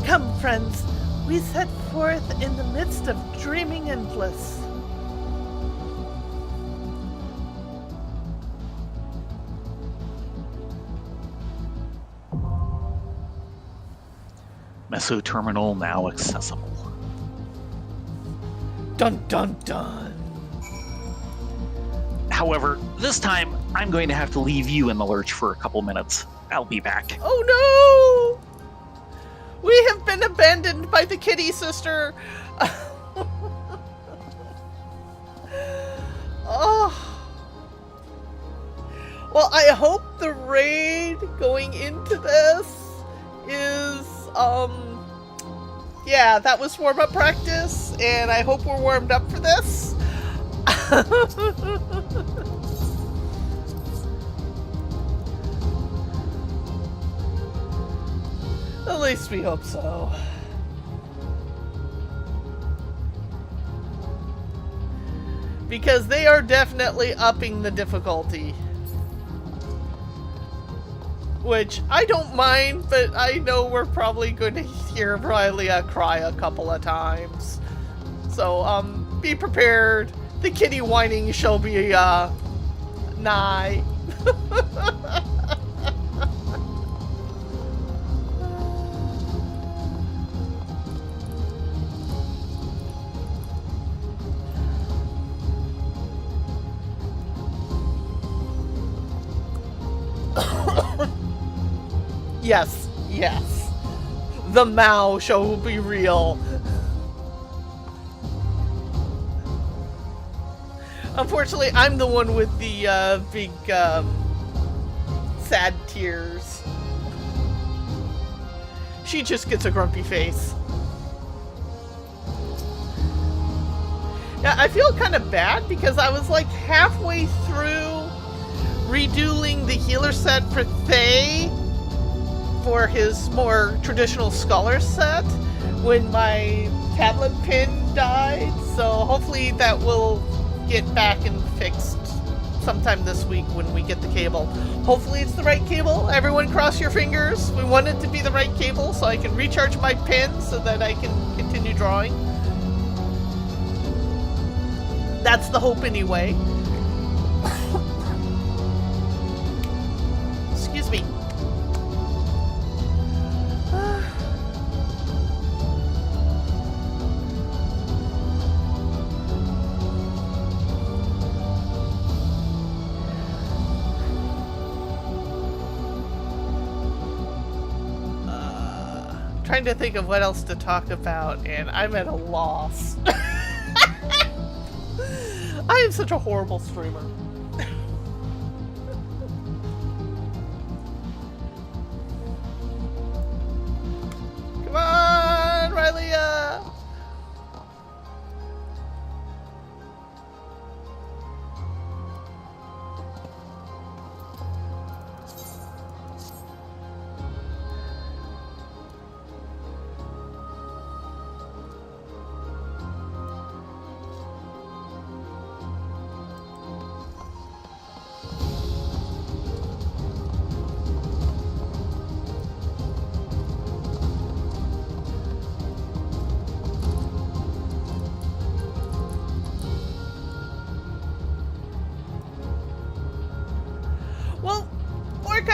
Come, friends, we set forth in the midst of dreaming endless. Meso-terminal now accessible. Dun dun dun. However, this time, I'm going to have to leave you in the lurch for a couple minutes. I'll be back. Oh no! We have been abandoned by the kitty sister. Oh. Well, I hope the raid going into this is, yeah, that was warm-up practice, and I hope we're warmed up for this. At least we hope so. Because they are definitely upping the difficulty. Which, I don't mind, but I know we're probably going to hear Rylea cry a couple of times. So, be prepared. The kitty whining shall be, nigh. Yes, yes. The Mao shall be real. Unfortunately, I'm the one with the big sad tears. She just gets a grumpy face. Yeah, I feel kind of bad because I was like halfway through redoing the healer set for Thay for his more traditional scholar set when my tablet pin died, so hopefully that will get back and fixed sometime this week when we get the cable. Hopefully it's the right cable. Everyone cross your fingers. We want it to be the right cable so I can recharge my pin so that I can continue drawing. That's the hope anyway. Excuse me. Trying to think of what else to talk about, and I'm at a loss. I am such a horrible streamer. Come on, Rylea!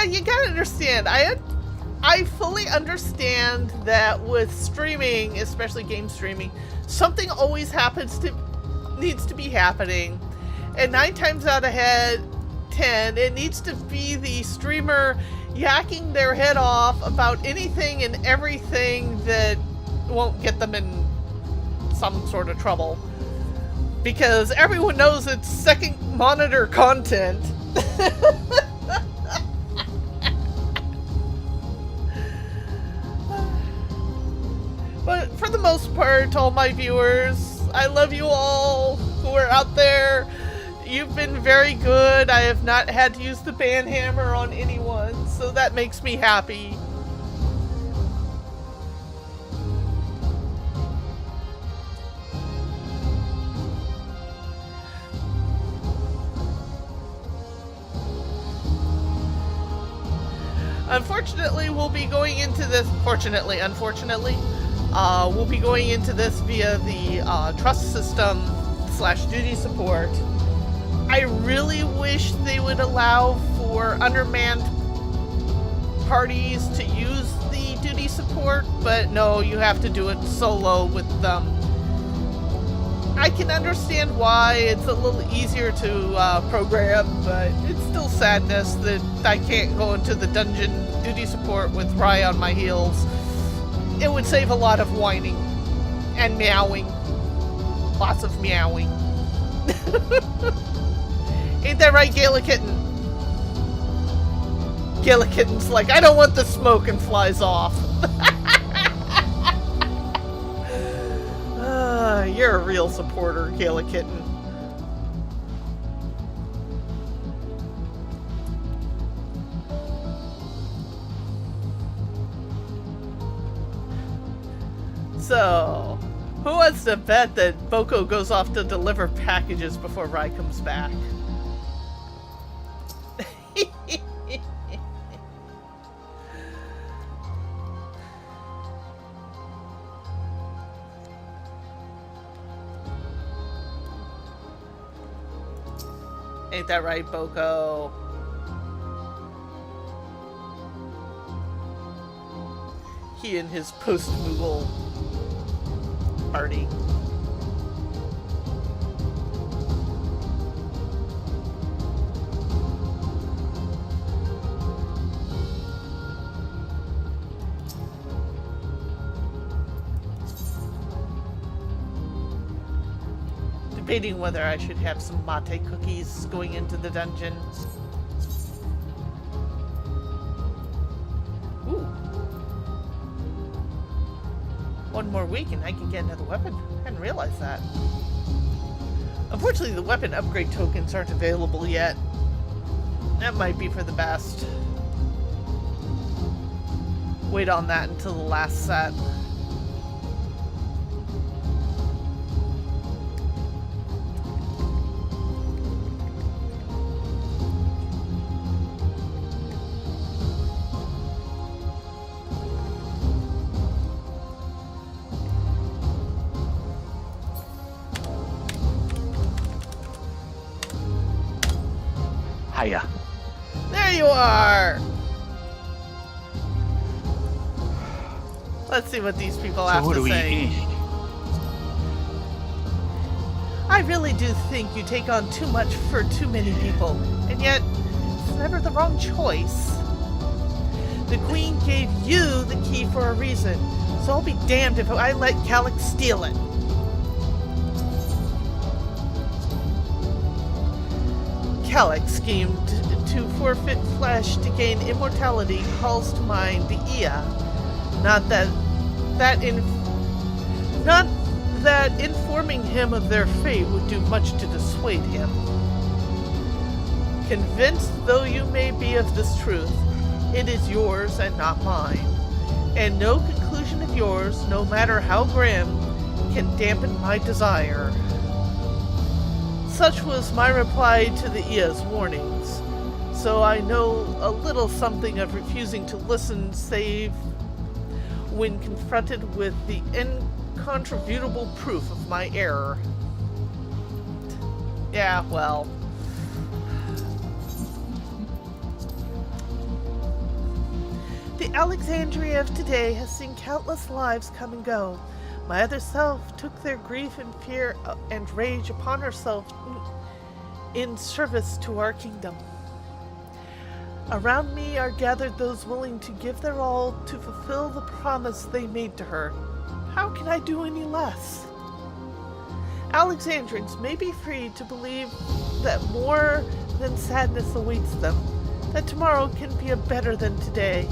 You gotta understand, I fully understand that with streaming, especially game streaming, something always needs to be happening, and 9 times out of 10, it needs to be the streamer yakking their head off about anything and everything that won't get them in some sort of trouble, because everyone knows it's second monitor content. But for the most part, all my viewers, I love you all who are out there. You've been very good. I have not had to use the ban hammer on anyone, so that makes me happy. Unfortunately, we'll be going into this, unfortunately, we'll be going into this via the trust system / duty support. I really wish they would allow for undermanned parties to use the duty support, but no, you have to do it solo with them. I can understand why it's a little easier to program, but it's still sadness that I can't go into the dungeon duty support with Rye on my heels. It would save a lot of whining and meowing. Lots of meowing. Ain't that right, Gala Kitten? Gillikitten's like, I don't want the smoke, and flies off. You're a real supporter, Gillikitten. So, who wants to bet that Boko goes off to deliver packages before Rai comes back? Ain't that right, Boko? He and his post-Moogle party. Debating whether I should have some mate cookies going into the dungeon. Ooh. One more week and I can get another weapon. I hadn't realized that. Unfortunately, the weapon upgrade tokens aren't available yet. That might be for the best. Wait on that until the last set. Hiya. There you are! Let's see what these people have what to do we say. eat? I really do think you take on too much for too many people, and yet it's never the wrong choice. The Queen gave you the key for a reason, so I'll be damned if I let Calyx steal it. Calyx schemed to forfeit flesh to gain immortality calls to mind the Ia. Not that informing him of their fate would do much to dissuade him. Convinced though you may be of this truth, it is yours and not mine. And no conclusion of yours, no matter how grim, can dampen my desire. Such was my reply to the Ia's warnings, so I know a little something of refusing to listen save when confronted with the incontrovertible proof of my error. Yeah, well. The Alexandria of today has seen countless lives come and go. My other self took their grief and fear and rage upon herself in service to our kingdom. Around me are gathered those willing to give their all to fulfill the promise they made to her. How can I do any less? Alexandrians may be free to believe that more than sadness awaits them, that tomorrow can be a better than today.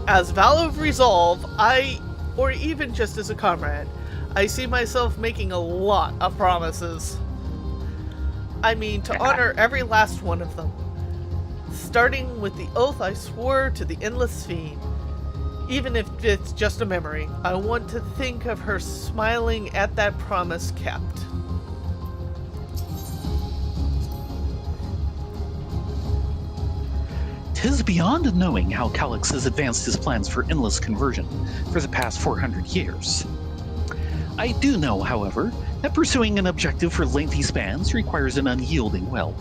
As vow of resolve, or even just as a comrade, I see myself making a lot of promises. I mean, to honor every last one of them. Starting with the oath I swore to the Endless Fiend. Even if it's just a memory, I want to think of her smiling at that promise kept. Tis beyond knowing how Calyx has advanced his plans for endless conversion for the past 400 years. I do know, however, that pursuing an objective for lengthy spans requires an unyielding will,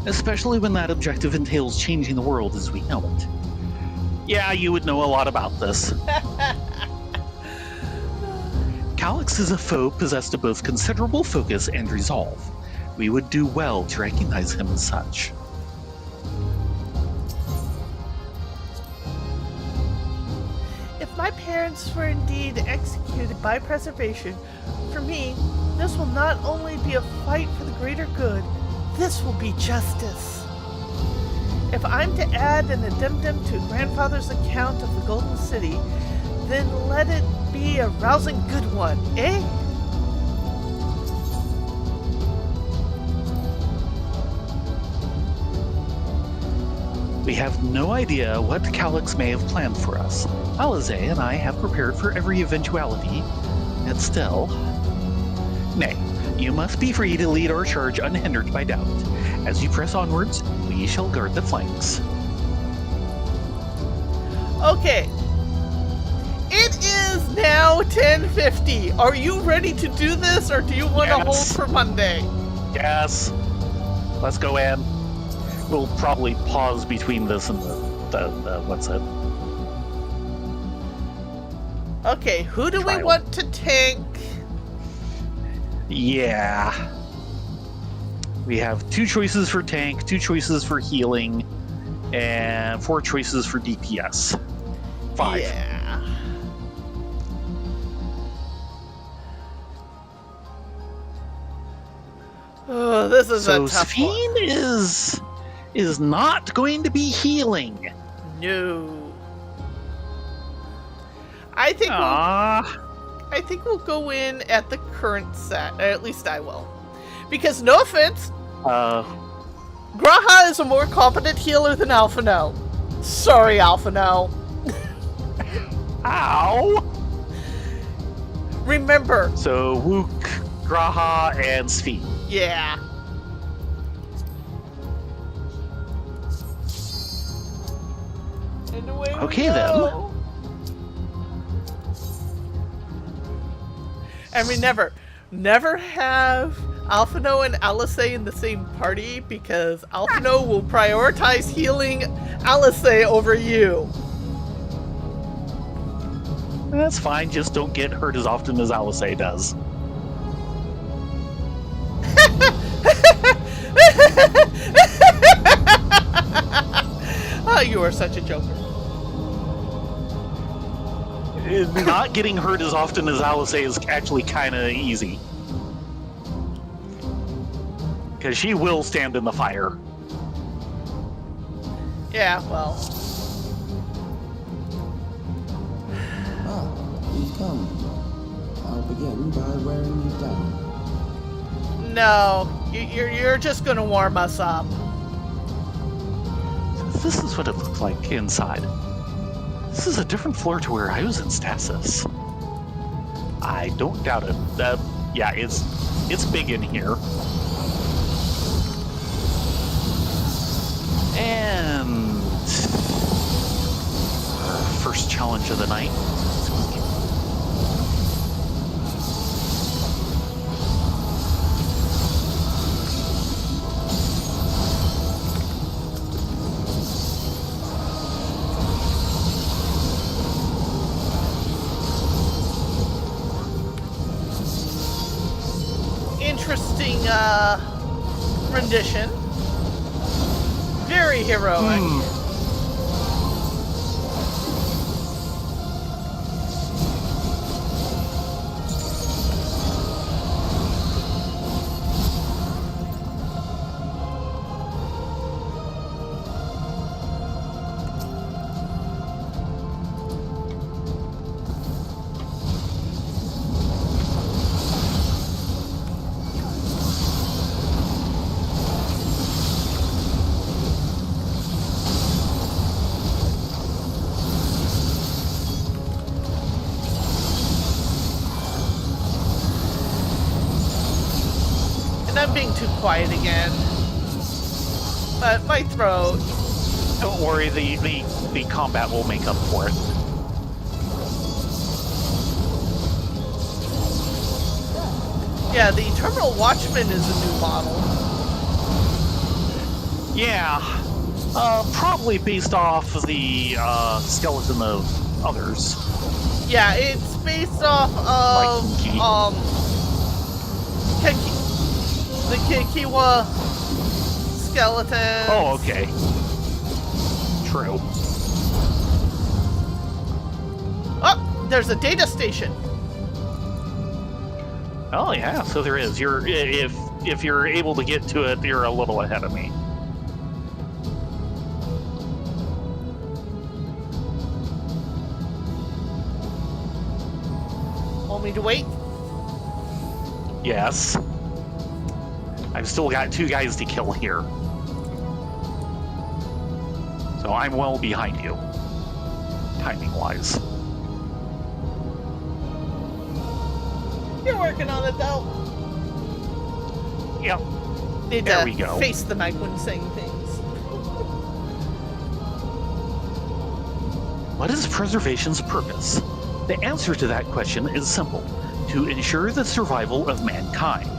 especially when that objective entails changing the world as we know it. Yeah, you would know a lot about this. Calyx is a foe possessed of both considerable focus and resolve. We would do well to recognize him as such. If my parents were indeed executed by preservation, for me, this will not only be a fight for the greater good, This will be justice. If I'm to add an addendum to Grandfather's account of the Golden City, then let it be a rousing good one, eh? We have no idea what Calyx may have planned for us. Alize and I have prepared for every eventuality, and still... Nay, you must be free to lead our charge unhindered by doubt. As you press onwards, we shall guard the flanks. Okay. It is now 10:50. Are you ready to do this, or do you want to hold for Monday? Yes. Let's go in. We'll probably pause between this and the what's it? Okay, who do we Trial. want to tank? Yeah. We have 2 choices for tank, 2 choices for healing, and 4 choices for DPS. 5. Yeah. Oh, this is So a tough Sphene one. is not going to be healing. No. I think we'll go in at the current set. At least I will. Because no offense, Graha is a more competent healer than Alphino. Sorry, Alphino. Ow! Remember. So Wook, Graha, and Sphene. Yeah. And away we Okay, go. And we never have Alphino and Alice in the same party, because Alphino will prioritize healing Alice over you. That's fine, just don't get hurt as often as Alice does. Oh, you are such a joker. Not getting hurt as often as Alice is actually kind of easy. Because she will stand in the fire. Yeah, well. You've come. I'll begin by wearing you down. No, you're just gonna warm us up. This is what it looked like inside. This is a different floor to where I was in stasis. I don't doubt it. Yeah, it's big in here. And first challenge of the night. Interesting rendition. Very heroic. And I'm being too quiet again. But my throat. Don't worry, the combat will make up for it. Yeah, the Terminal Watchman is a new model. Yeah, probably based off the skeleton of others. Yeah, it's based off of the Kikiwa skeleton. Oh, okay. True. Oh, there's a data station. Oh yeah, so there is. If if you're able to get to it, you're a little ahead of me. Want me to wait? Yes. I've still got 2 guys to kill here. So I'm well behind you, timing-wise. You're working on it, though. Yep. Need There to we go. face the mic when saying things. What is preservation's purpose? The answer to that question is simple: to ensure the survival of mankind.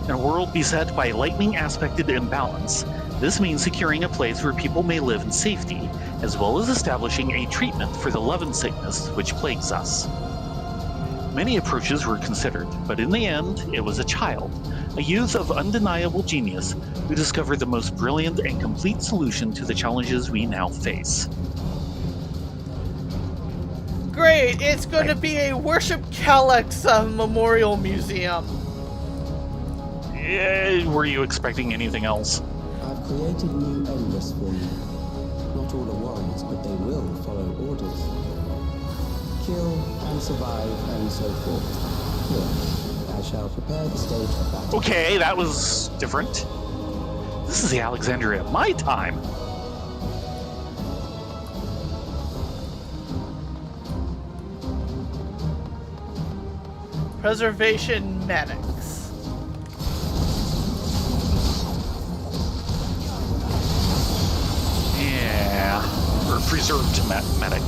In a world beset by lightning-aspected imbalance, this means securing a place where people may live in safety, as well as establishing a treatment for the leaven sickness which plagues us. Many approaches were considered, but in the end, it was a child, a youth of undeniable genius, who discovered the most brilliant and complete solution to the challenges we now face. Great, it's going to be a Worship Calyx Memorial Museum. Were you expecting anything else? I've created new endless for you. Not all are warriors, but they will follow orders. Kill and survive and so forth. Here, I shall prepare the stage for battle. Okay, that was different. This is the Alexandria of my time. Preservation medics. Yeah, or preserved medic.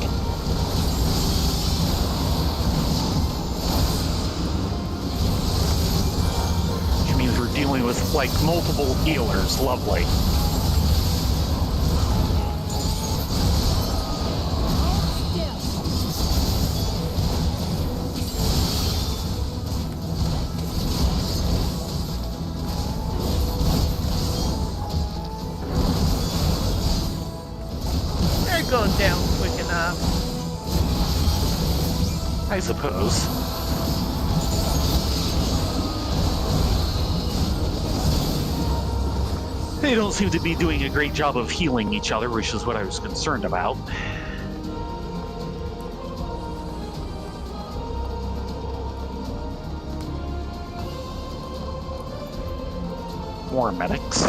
Which means we're dealing with like multiple healers. Lovely. They're going down quick enough. I suppose. They don't seem to be doing a great job of healing each other, which is what I was concerned about. More medics.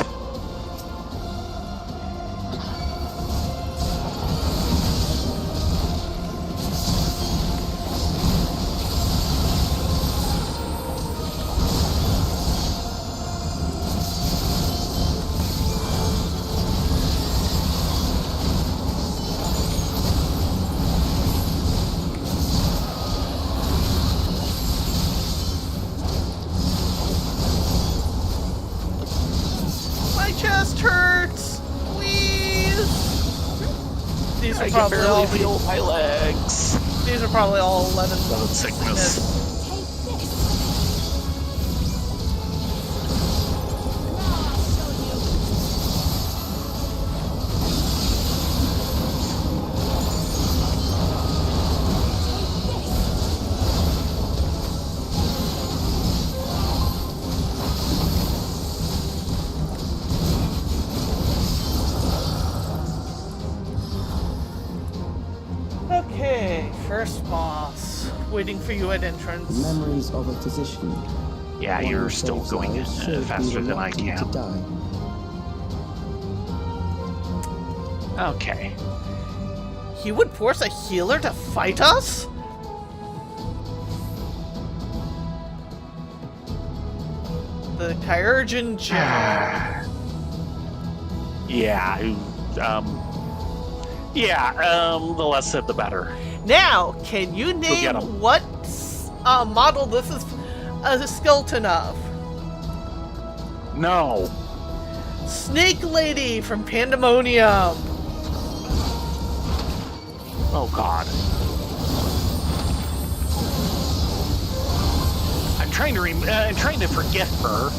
My chest hurts. Please. These are I can probably barely all. feel my legs. These are probably all 11. Leaven sickness. Okay, first boss. Waiting for you at entrance. Memories of a physician. Yeah, One you're who still saves going lives should be faster than I reluctant to can. die. Okay. He would force a healer to fight us? The Kyurgen General. Yeah, the less said the better. Now, can you get name 'em. what model this is a skeleton of? No. Snake Lady from Pandemonium. Oh God. I'm trying to forget her.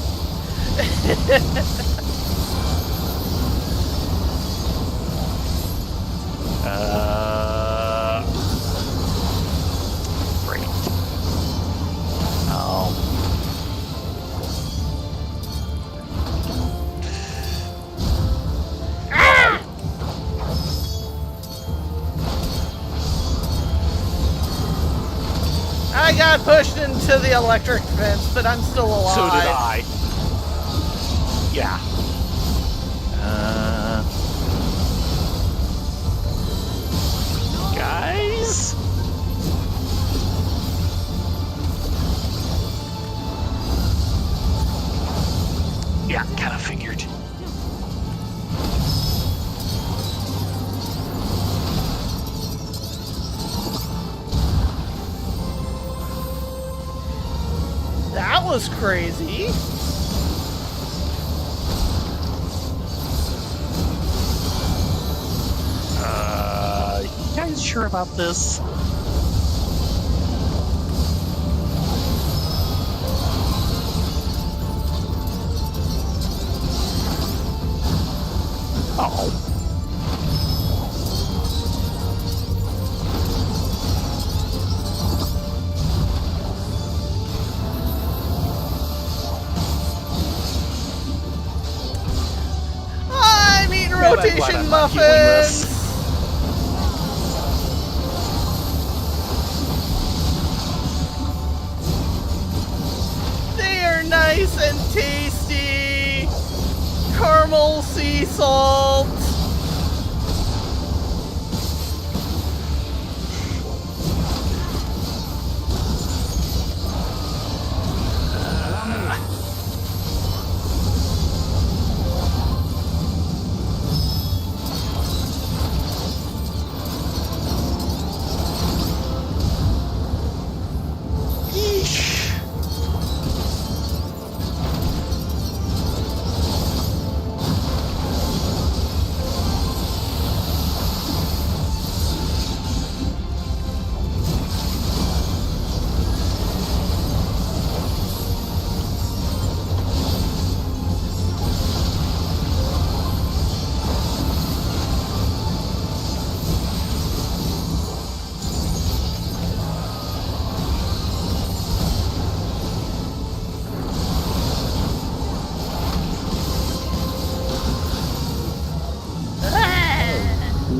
Great. Oh. got pushed into the electric fence, but I'm still alive. So did I. Yeah. Guys? Yeah, kind of figured. That was crazy. You guys sure about this? Oh. I'm eating I'm glad rotation I'm not healing this. muffins. They are nice and tasty. Caramel sea salt.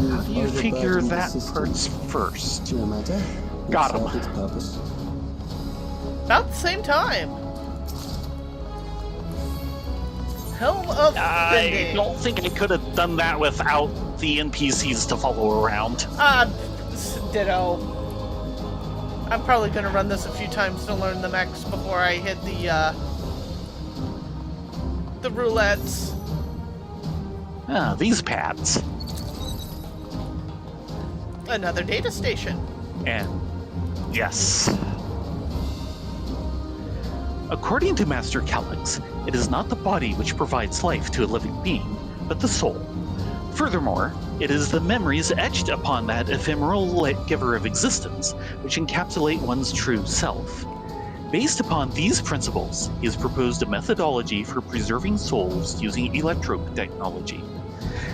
How do you figure that part's first? No matter. Got him. Served its purpose. About the same time. Helm of I Bending. don't think I could have done that without the NPCs to follow around. Ditto. I'm probably gonna run this a few times to learn the mechs before I hit the roulettes. Ah, these pads. Another data station. And yes. According to Master Calyx, it is not the body which provides life to a living being, but the soul. Furthermore, it is the memories etched upon that ephemeral giver of existence which encapsulate one's true self. Based upon these principles, he has proposed a methodology for preserving souls using electrope technology.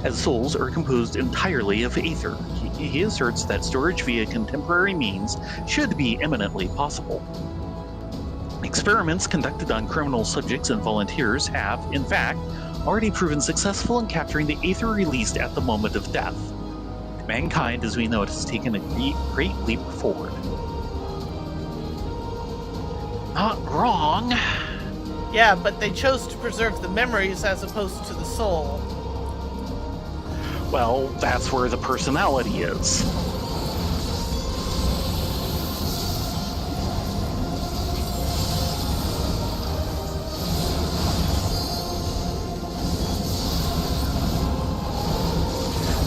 As souls are composed entirely of aether, he asserts that storage via contemporary means should be eminently possible. Experiments conducted on criminal subjects and volunteers have, in fact, already proven successful in capturing the aether released at the moment of death. Mankind, as we know it, has taken a great leap forward. Not wrong. Yeah, but they chose to preserve the memories as opposed to the soul. Well, that's where the personality is.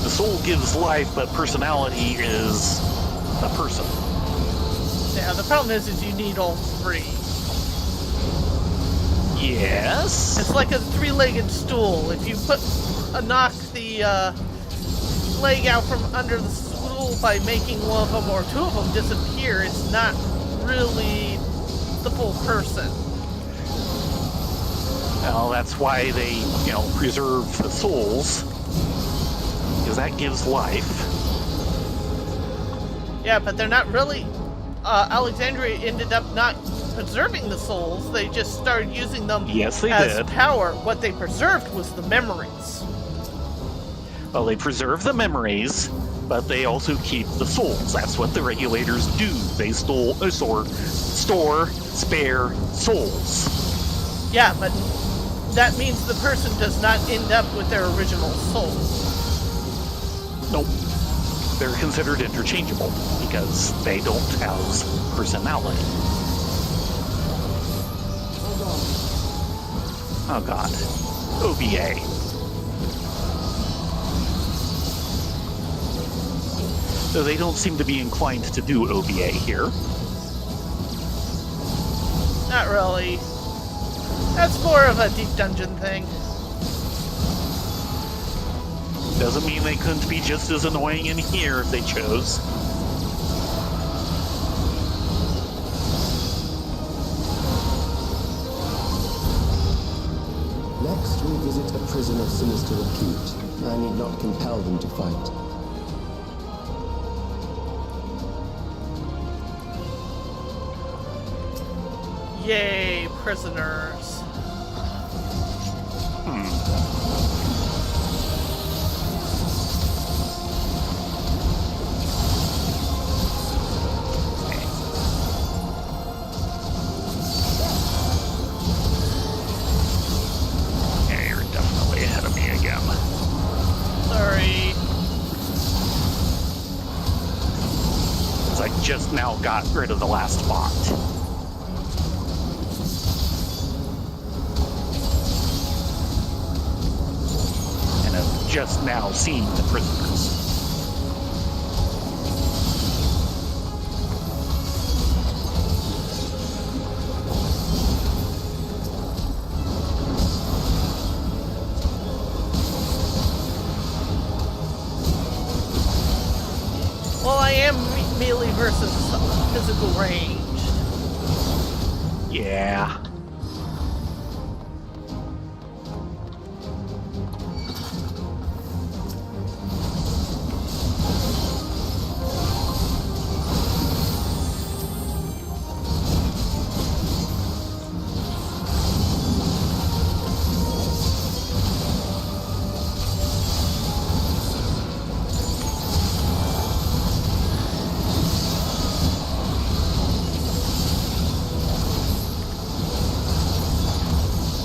The soul gives life, but personality is a person. Yeah, the problem is you need all three. Yes? It's like a three-legged stool. If you knock the leg out from under the stool by making one of them or two of them disappear, it's not really the full person. Well, that's why they, preserve the souls, because that gives life. Yeah, but they're not really... Alexandria ended up not preserving the souls. They just started using them Yes, they as did. power. What they preserved was the memories. Well, they preserve the memories, but they also keep the souls. That's what the regulators do. They store spare souls. Yeah, but that means the person does not end up with their original soul. Nope. They're considered interchangeable because they don't have personality. Oh god. OVA. So they don't seem to be inclined to do OVA here. Not really. That's more of a deep dungeon thing. Doesn't mean they couldn't be just as annoying in here if they chose. Next, we visit a prison of sinister repute. I need not compel them to fight. Yay, prisoners. Yeah, you're definitely ahead of me again. Sorry. Because I just now got rid of the last bot. Just now seeing the prisoners. Well, I am melee versus physical ranged. Yeah.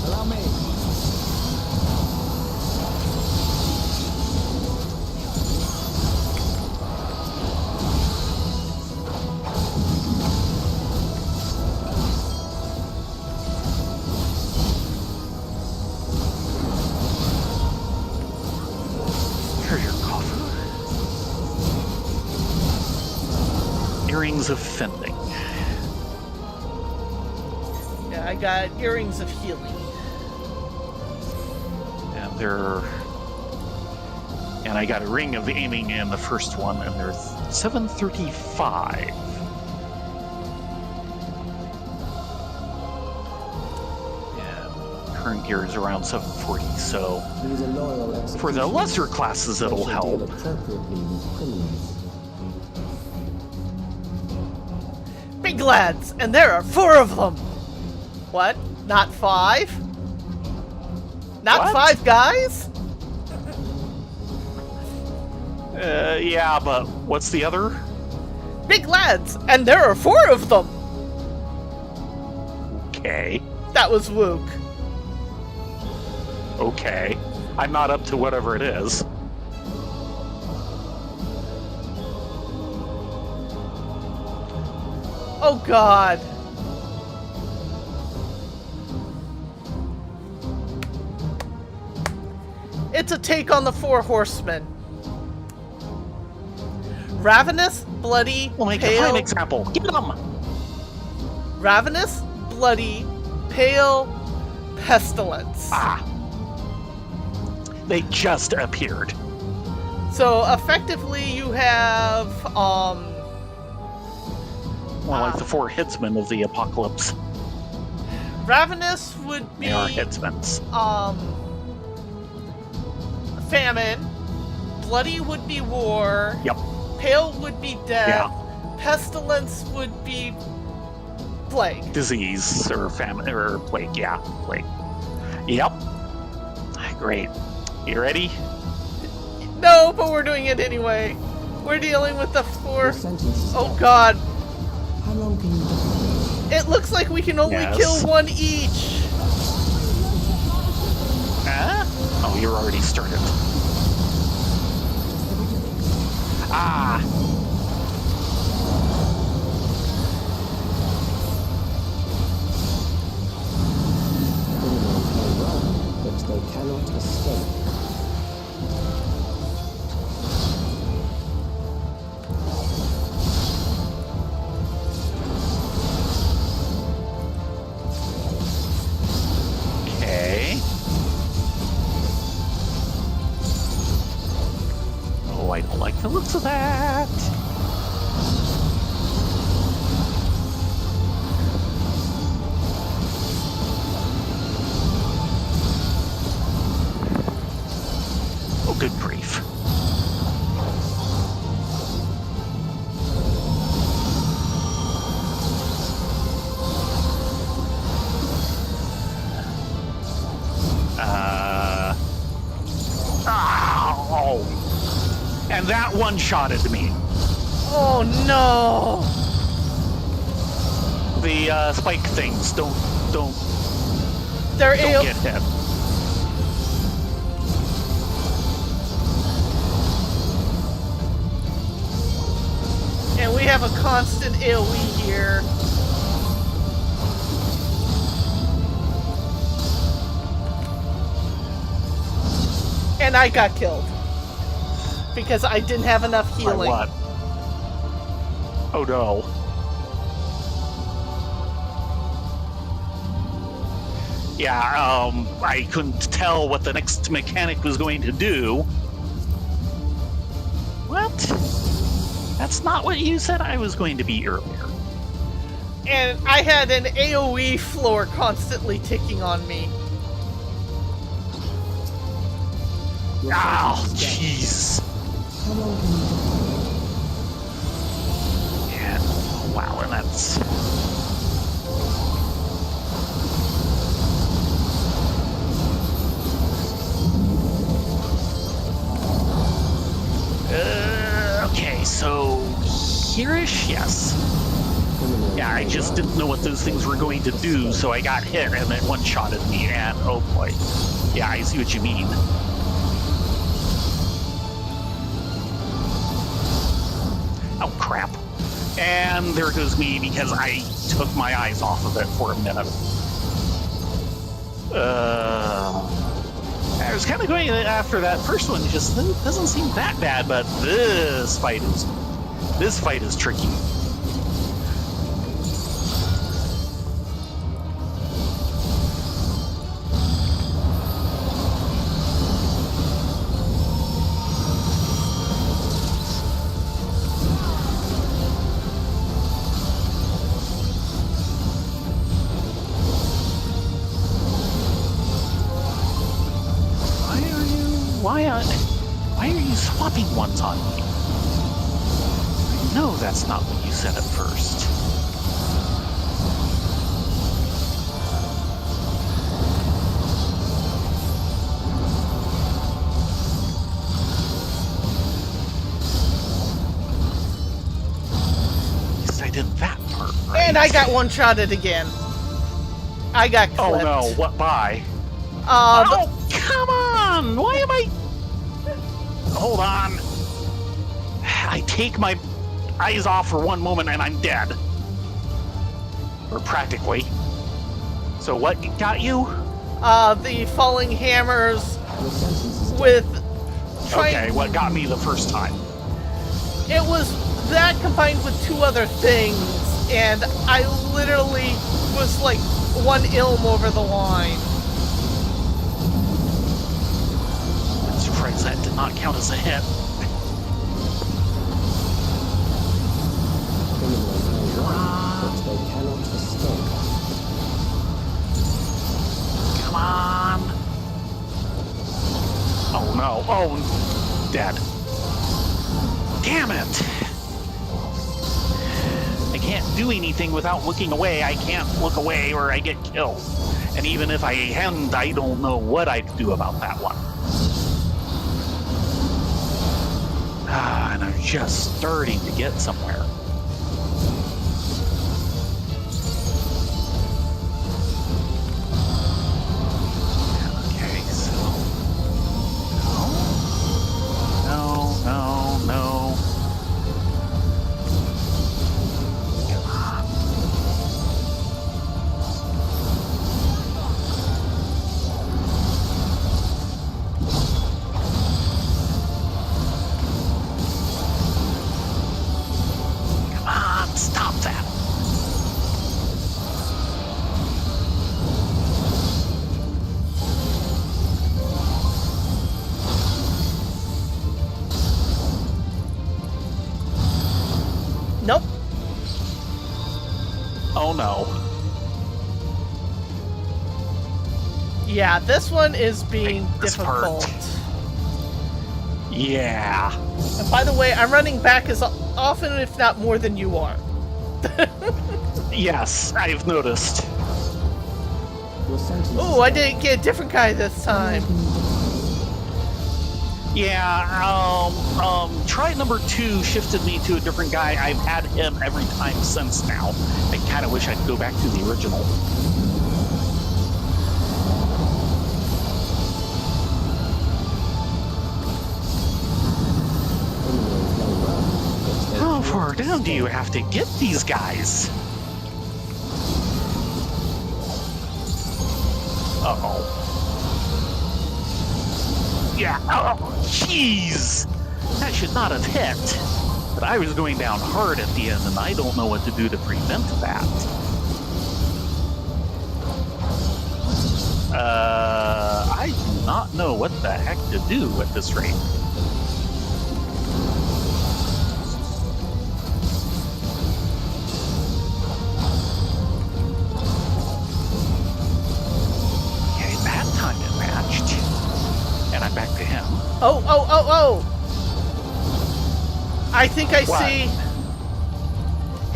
Allow me. Treasure coffer. Earrings of Fending. Yeah, I got earrings of healing. And I got a ring of aiming in the first one, and there's 735. Yeah, current gear is around 740, so He's a loyal for the lesser classes it'll Deal help. appropriately with criminals. Big lads, and there are 4 of them! What? Not 5? Not What? 5 guys? Yeah, but what's the other? Big lads, and there are 4 of them! Okay. That was Wook. Okay. I'm not up to whatever it is. Oh god. It's a take on the 4 horsemen. Ravenous, bloody, We'll make a pale. prime example. Get them! Ravenous, bloody, pale, pestilence. Ah. They just appeared. So effectively you have More like the 4 headsmen of the apocalypse. Ravenous would be They are headsmen. famine. Bloody would be war. Yep. Pale would be death. Yeah. Pestilence would be plague. Disease or famine or plague. Yeah, plague. Yep. Great. You ready? No, but we're doing it anyway. We're dealing with the four. Your sentence is Oh death. god. How long can you defend? It looks like we can only Yes. kill one each. Huh? Oh, you're already started. Ah! Criminals may run, but they cannot escape. Okay. Oh, I don't like the looks of that. Oh, good grief. Oh. And that one-shotted me. Oh no. The spike things don't They're get hit. and we have a constant AoE here. And I got killed. Because I didn't have enough By healing. what? Oh no. Yeah, I couldn't tell what the next mechanic was going to do. What? That's not what you said I was going to be earlier. And I had an AoE floor constantly ticking on me. Your Oh, sentence is death. jeez. How long can you defend? Yeah, oh, wow, and that's... okay, so... Here-ish? Yes. Criminals Yeah, I may just run, didn't know what those things were going to do, so I got hit and then one-shotted me, and oh boy. Yeah, I see what you mean. Oh, crap. And there goes me because I took my eyes off of it for a minute. I was kind of going after that first one, just it doesn't seem that bad, but this fight is tricky. Why are you swapping ones on me? No, that's not what you said at first. At least I did that part right. And I got one-shotted again. I got clipped. Oh no, what by? Oh, Come on! Why am I... Hold on. I take my eyes off for one moment and I'm dead. Or practically. So what got you? the falling hammers Your sentence is death. with trying. Okay, what got me the first time? It was that combined with two other things, and I literally was like one ilm over the line. I'm surprised that did not count as a hit. Criminals may run, but they cannot escape. Come on. Oh no. Oh, dead. Damn it. I can't do anything without looking away. I can't look away or I get killed. And even if I hadn't, I don't know what I'd do about that one. And I'm just starting to get somewhere. Okay, so... No, no, no. Come on. Come on, stop that. Nope. Oh no. Yeah, this one is being This part. difficult. Yeah. And by the way, I'm running back as often, if not more, than you are. Yes, I've noticed. Your sentence is Oh, I didn't get a different guy this time. Yeah, try number 2 shifted me to a different guy. I've had him every time since now. I kind of wish I'd go back to the original. How far down do you have to get these guys? Uh-oh. Yeah, oh, jeez! That should not have hit. But I was going down hard at the end, and I don't know what to do to prevent that. I do not know what the heck to do at this rate. Okay, that time it matched. And I'm back to him. Oh, oh, oh, oh! I think I What? see...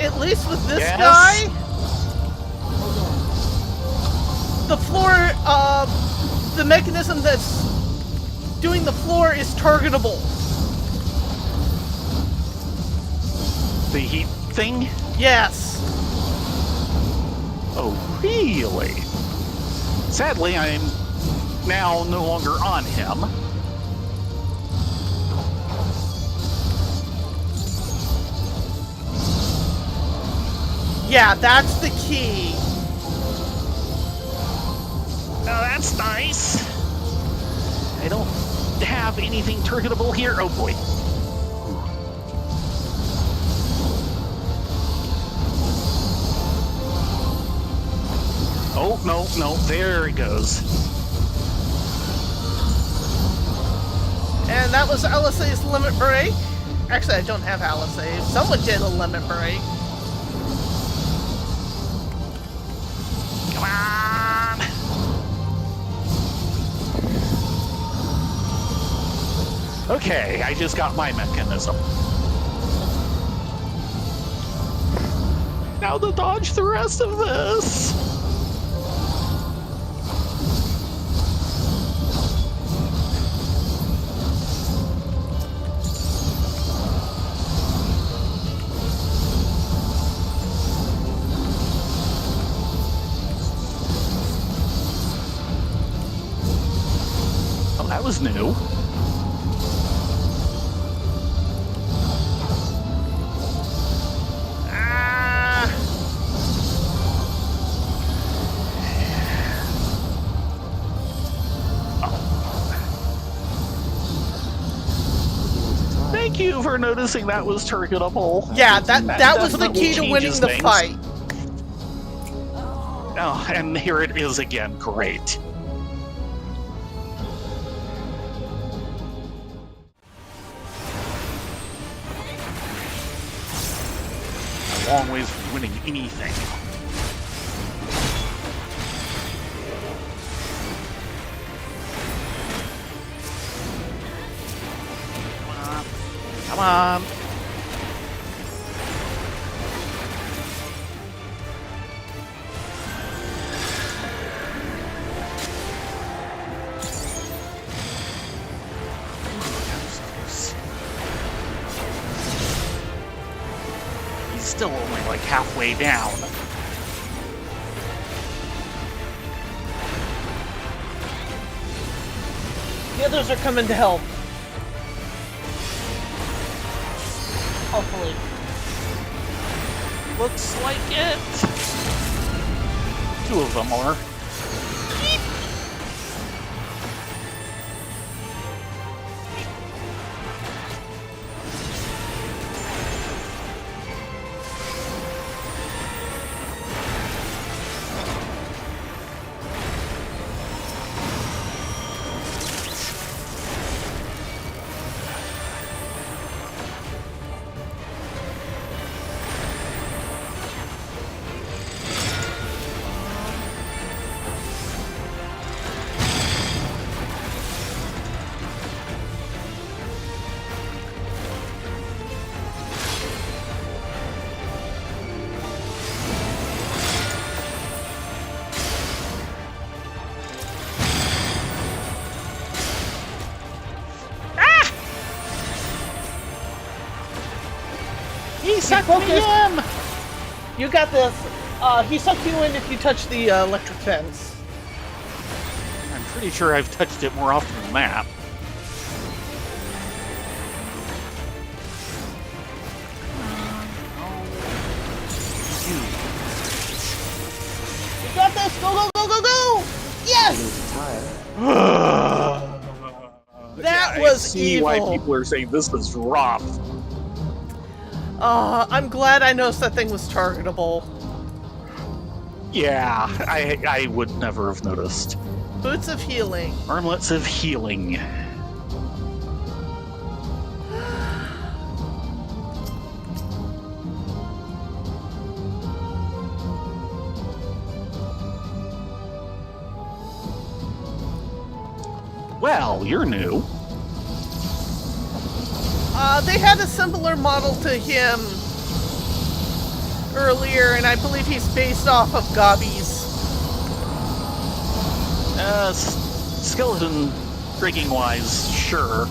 At least with this Yes? guy... The floor, the mechanism that's doing the floor is targetable. The heat thing? Yes. Oh, really? Sadly, I'm now no longer on him. Yeah, that's the key. Oh, that's nice. I don't have anything targetable here. Oh boy. Oh, no, no, there it goes. And that was LSA's limit break. Actually, I don't have LSA. Someone did a limit break. Come on. Okay, I just got my mechanism. Now to dodge the rest of this. Oh, that was new. Thank you for noticing that was targetable. Yeah, that was the definitely key to winning changes the things. fight. Oh, and here it is again. Great. A long ways from winning anything. Come on. still only like halfway down. The others are coming to help. Hopefully. Looks like it. 2 of them are. He sucked me in! You got this. He sucked you in if you touch the electric fence. I'm pretty sure I've touched it more often than that. You got this! Go, go, go, go, go! Yes! That I was see evil. why people are saying this is rough. I'm glad I noticed that thing was targetable. Yeah, I would never have noticed. Boots of healing. Armlets of healing. Well, you're new. They had a similar model to him earlier, and I believe he's based off of Gabi's. Skeleton rigging wise, sure,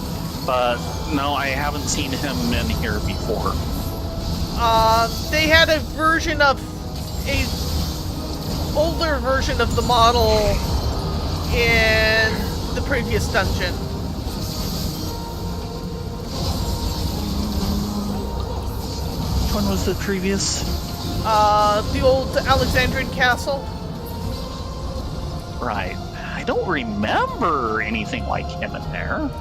but no, I haven't seen him in here before. They had a older version of the model in the previous dungeon. Which one was the previous? The old Alexandrian castle. Right. I don't remember anything like him in there.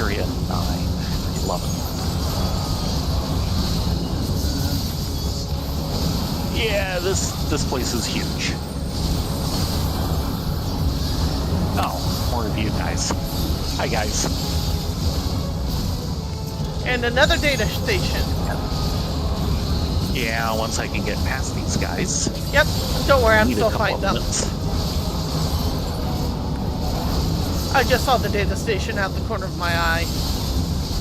Materia 9, 11. Yeah, this place is huge. Oh, more of you guys. Hi, guys. And another data station. Yeah, once I can get past these guys. Yep, don't worry, I'm Need a still couple fighting of them. minutes. I just saw the data station out the corner of my eye.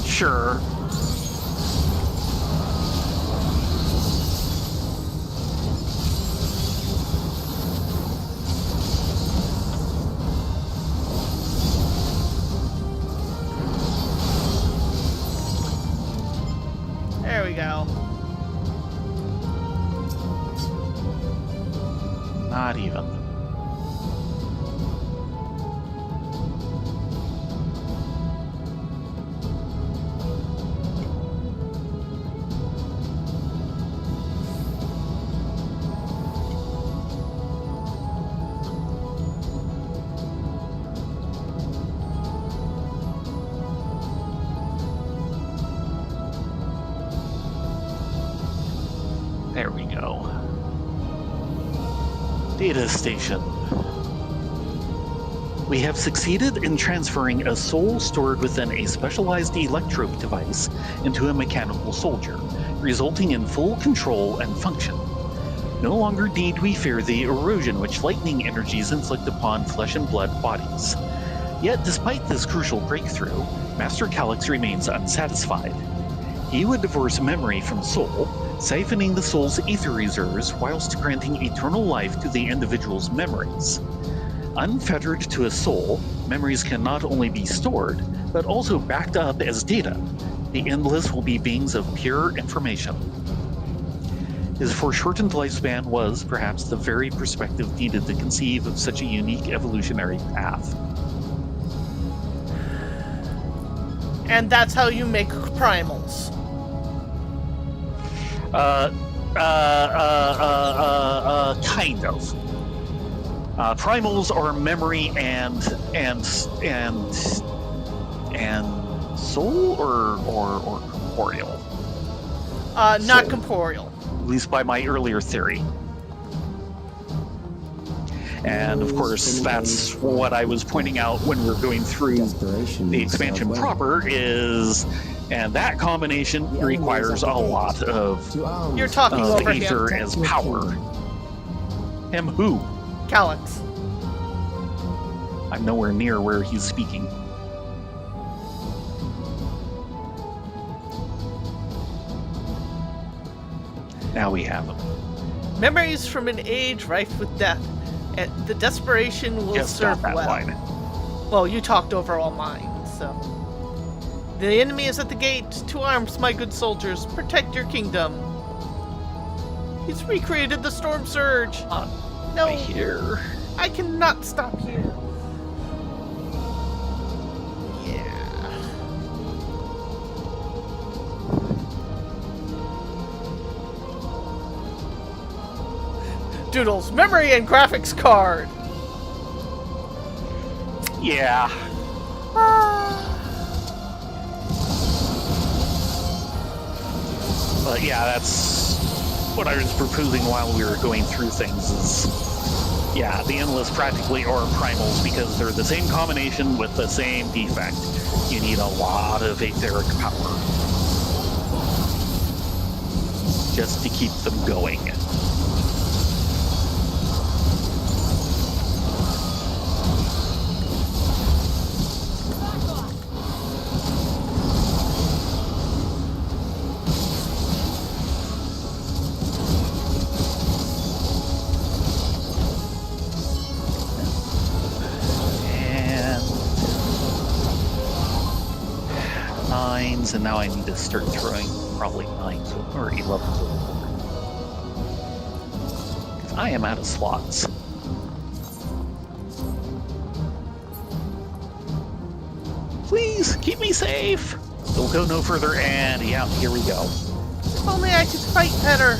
Sure. There we go. Not even. There we go. Data station. We have succeeded in transferring a soul stored within a specialized electrode device into a mechanical soldier, resulting in full control and function. No longer need we fear the erosion which lightning energies inflict upon flesh and blood bodies. Yet, despite this crucial breakthrough, Master Calyx remains unsatisfied. He would divorce memory from soul, siphoning the soul's ether reserves whilst granting eternal life to the individual's memories. Unfettered to a soul, memories can not only be stored, but also backed up as data. The Endless will be beings of pure information. His foreshortened lifespan was, perhaps, the very perspective needed to conceive of such a unique evolutionary path. And that's how you make primals. Kind of. Primals are memory and soul or corporeal. Not corporeal. At least by my earlier theory. And of course, that's what I was pointing out when we were going through the expansion proper is, and that combination requires a lot of You're talking over ether him. as power. Him who? Calyx. I'm nowhere near where he's speaking. Now we have him. Memories from an age rife with death. And the desperation will Just serve got that well. line. Well, you talked over all mine, so. The enemy is at the gate. To arms, my good soldiers. Protect your kingdom. He's recreated the storm surge. No, Here. I cannot stop you. Yeah. Doodle's memory and graphics card. Yeah. But yeah, that's what I was proposing while we were going through things is, yeah, the Endless practically are primals because they're the same combination with the same defect. You need a lot of etheric power just to keep them going. And now I need to start throwing probably 9s or 11s overboard. I am out of slots. Please keep me safe. We'll go no further, and yeah, here we go. If only I could fight better.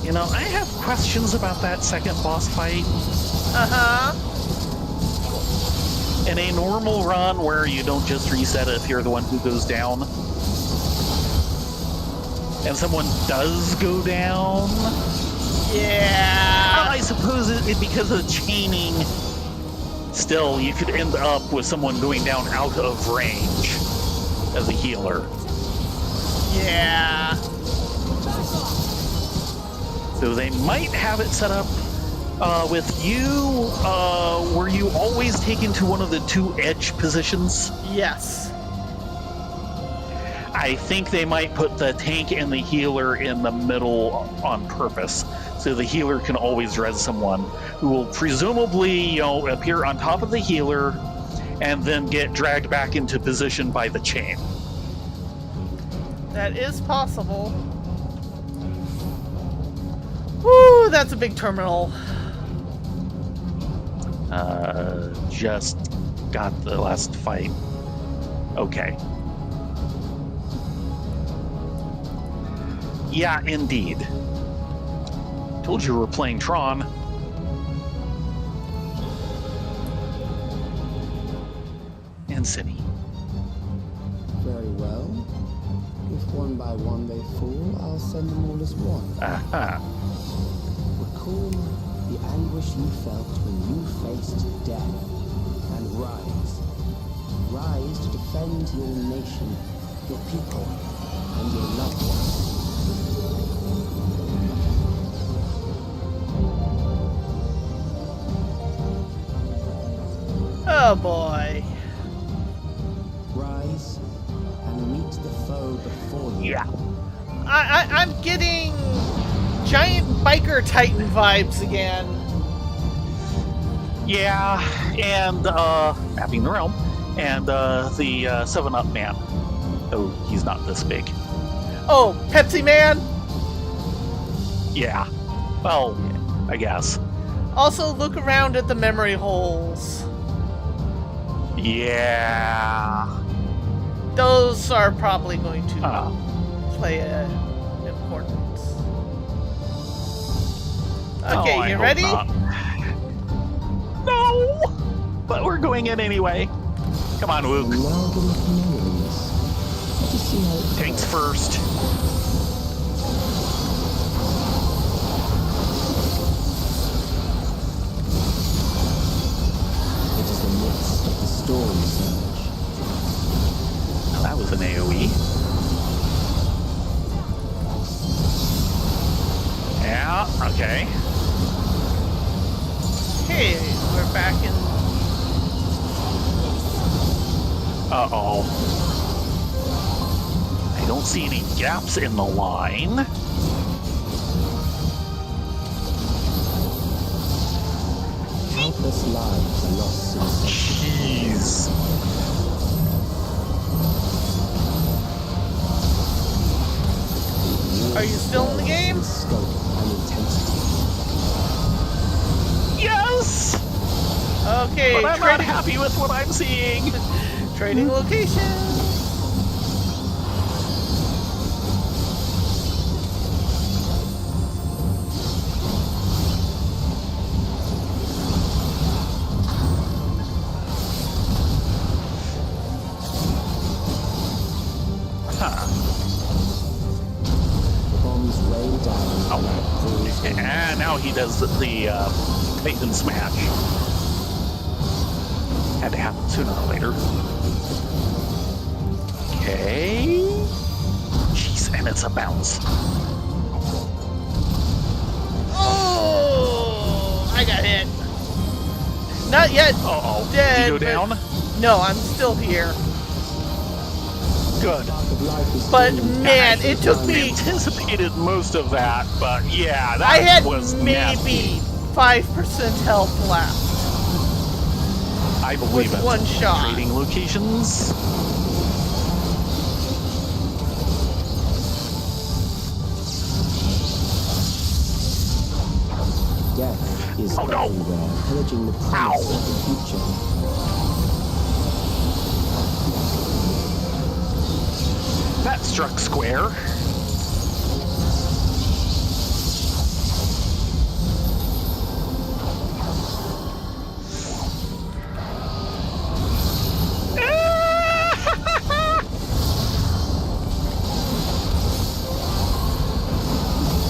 You know, I have questions about that second boss fight. Uh-huh. In a normal run where you don't just reset it if you're the one who goes down, and someone does go down, yeah, I suppose it because of chaining, still you could end up with someone going down out of range as a healer. Yeah. So they might have it set up with you. Were you always taken to one of the two edge positions? Yes. I think they might put the tank and the healer in the middle on purpose, so the healer can always res someone who will presumably, appear on top of the healer and then get dragged back into position by the chain. That is possible. Woo, that's a big terminal. Just got the last fight. Okay. Yeah, indeed. Told you we were playing Tron. And City. Very well. If one by one they fall, I'll send them all as one. Aha. Recall the anguish you felt when you faced death, and rise. Rise to defend your nation, your people, and your loved ones. Oh boy. Rise and meet the foe before you. Yeah. I'm getting giant biker titan vibes again. Yeah, and mapping the realm, and the 7-Up man. Oh, he's not this big. Oh, Pepsi Man. Yeah. Well, I guess. Also, look around at the memory holes. Yeah. Those are probably going to Oh. play an importance. Oh, Okay, I you hope ready? not. No! But we're going in anyway. Come on, Luke. Amalgam of memories. Let us see how it Tanks first. It is the midst of the storm surge. Now, that was an AoE. Yeah, okay. Okay, we're back in. Uh-oh. I don't see any gaps in the line. Countless lives are lost in Jeez. Are you still in the game? scope and intensity. Yes! Okay, But I'm not trading, happy with what I'm seeing. trading location. Huh. The bombs rain down Oh. like pools of And now he does the Titan Smash. Had to happen sooner or later. Okay. Jeez, and it's a bounce. Oh, I got hit. Not yet. Uh-oh. Dead, Did you go but- down? No, I'm still here. Good. spark of life is But still man, it took me. Anticipated most of that, but yeah, that I had was maybe nasty. 5% health left. I believe with it. one shot. Trading locations. death is Oh, no. everywhere, pillaging the promise of the future. That struck square.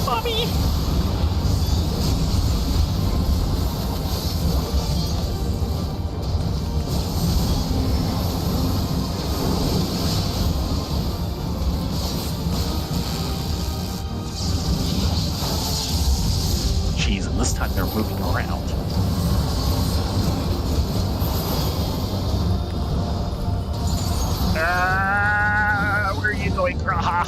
Mommy. Jeez, and this time they're moving around. Where are you going, Graha?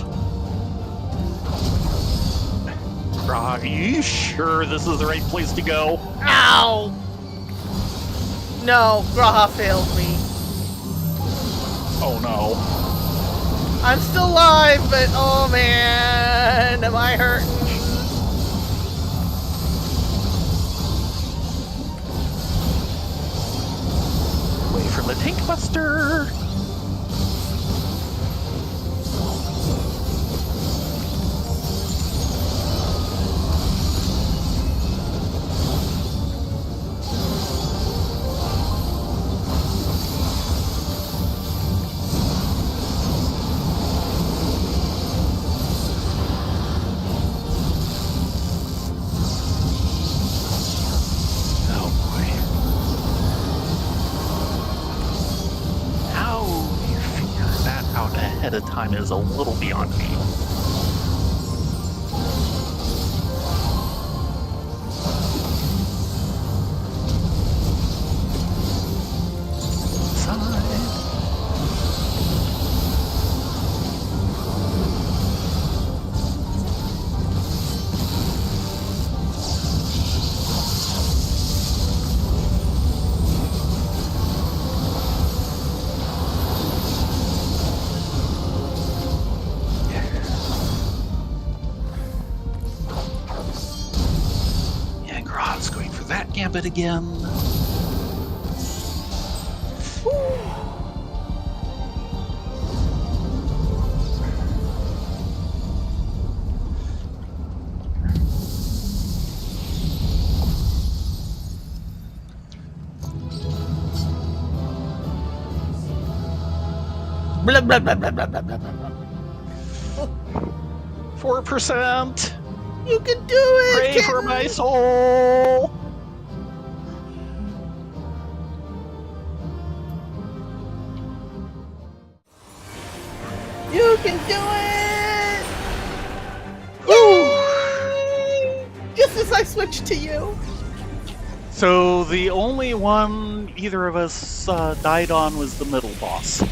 Graha, are you sure this is the right place to go? Ow! No, Graha failed me. Oh no. I'm still alive, but oh man, am I hurt? Away from the tank buster. ahead of time is a little beyond me. Gambit again. Blah, blah, blah, blah, blah, blah, blah, blah. 4%. You can do it. Pray for my soul. You can do it! Yay! Just as I switched to you. So the only one either of us died on was the middle boss.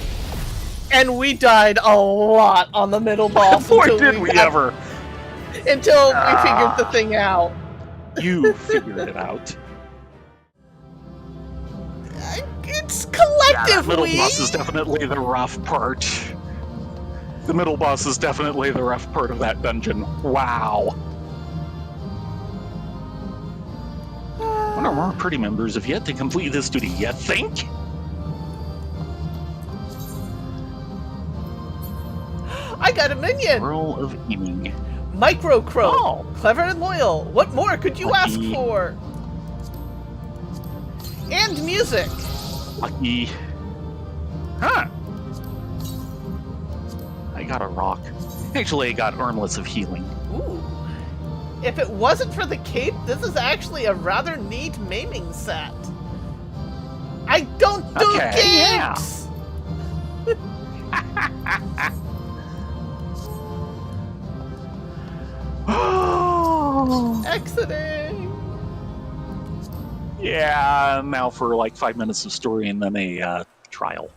And we died a lot on the middle boss. Boy, did we ever! Until we figured the thing out. You figured it out. It's collectively. Yeah, that middle boss is definitely the rough part. The middle boss is definitely the rough part of that dungeon. Wow. One of our party members have yet to complete this duty, you think? I got a minion! Roll of aiming. Micro Crow. Oh. Clever and loyal. What more could you ask for? And music. Lucky. Huh. I got a rock. Actually, I got Armlets of Healing. Ooh. If it wasn't for the cape, this is actually a rather neat maiming set. I don't do capes! Exiting! Yeah, now for like 5 minutes of story and then a trial.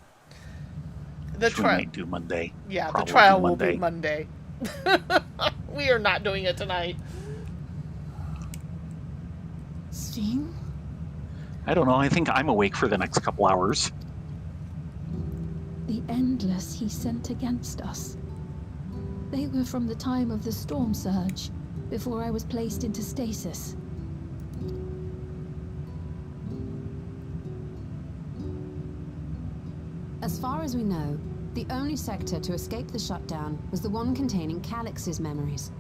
The trial might do Monday. Yeah, Probably the trial Monday. will be Monday. We are not doing it tonight. Sting? I don't know. I think I'm awake for the next couple hours. The Endless he sent against us. They were from the time of the storm surge, before I was placed into stasis. As far as we know, the only sector to escape the shutdown was the one containing Calix's memories.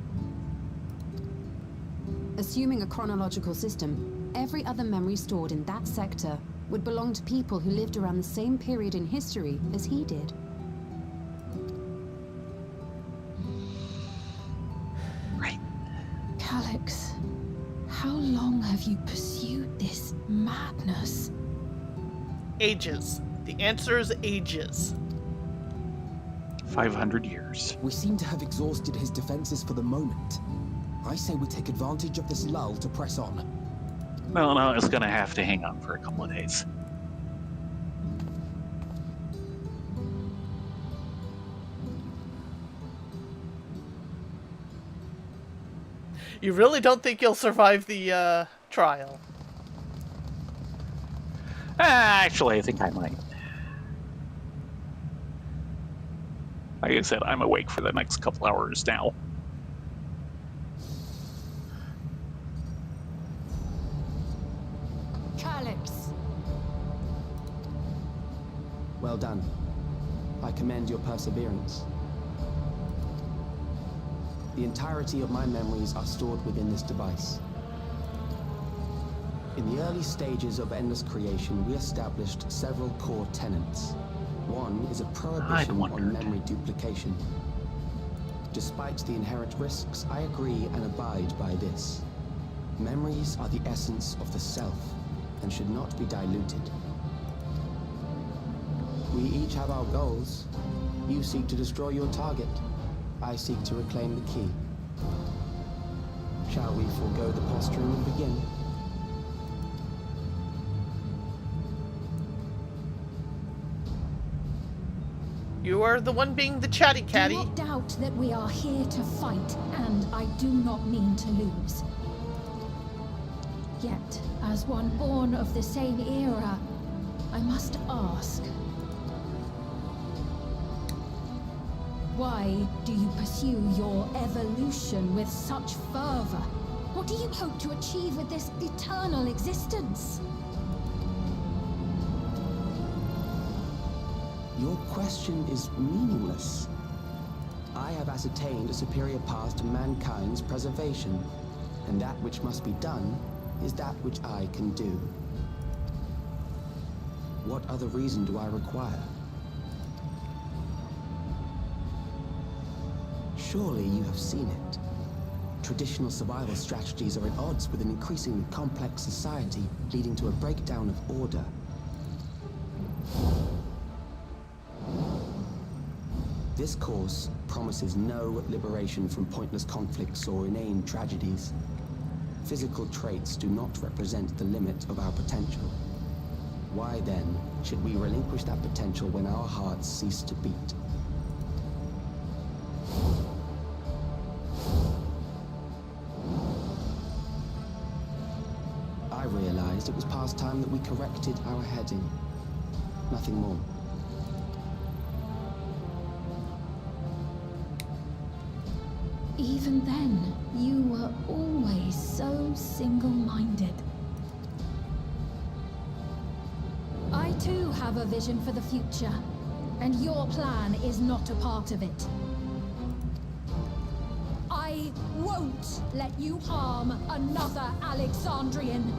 Assuming a chronological system, every other memory stored in that sector would belong to people who lived around the same period in history as he did. Right. Calix, how long have you pursued this madness? Ages. The answer is ages. 500 years. We seem to have exhausted his defenses for the moment. I say we take advantage of this lull to press on. No, it's gonna have to hang on for a couple of days. You really don't think you'll survive the trial? Actually, I think I might. Like I said, I'm awake for the next couple hours now. Calix! Well done. I commend your perseverance. The entirety of my memories are stored within this device. In the early stages of Endless creation, we established several core tenets. One is a prohibition on memory duplication. Despite the inherent risks, I agree and abide by this. Memories are the essence of the self and should not be diluted. We each have our goals, You seek to destroy your target. I seek to reclaim the key. Shall we forego the posturing and begin? You are the one being the chatty Do catty. not doubt that we are here to fight, and I do not mean to lose. Yet, as one born of the same era, I must ask, why do you pursue your evolution with such fervor? What do you hope to achieve with this eternal existence? Your question is meaningless. I have ascertained a superior path to mankind's preservation, and that which must be done is that which I can do. What other reason do I require? Surely you have seen it. Traditional survival strategies are at odds with an increasingly complex society, leading to a breakdown of order. This course promises no liberation from pointless conflicts or inane tragedies. Physical traits do not represent the limit of our potential. Why then should we relinquish that potential when our hearts cease to beat? I realized it was past time that we corrected our heading. Nothing more. Even then, you were always so single-minded. I too have a vision for the future, and your plan is not a part of it. I won't let you harm another Alexandrian.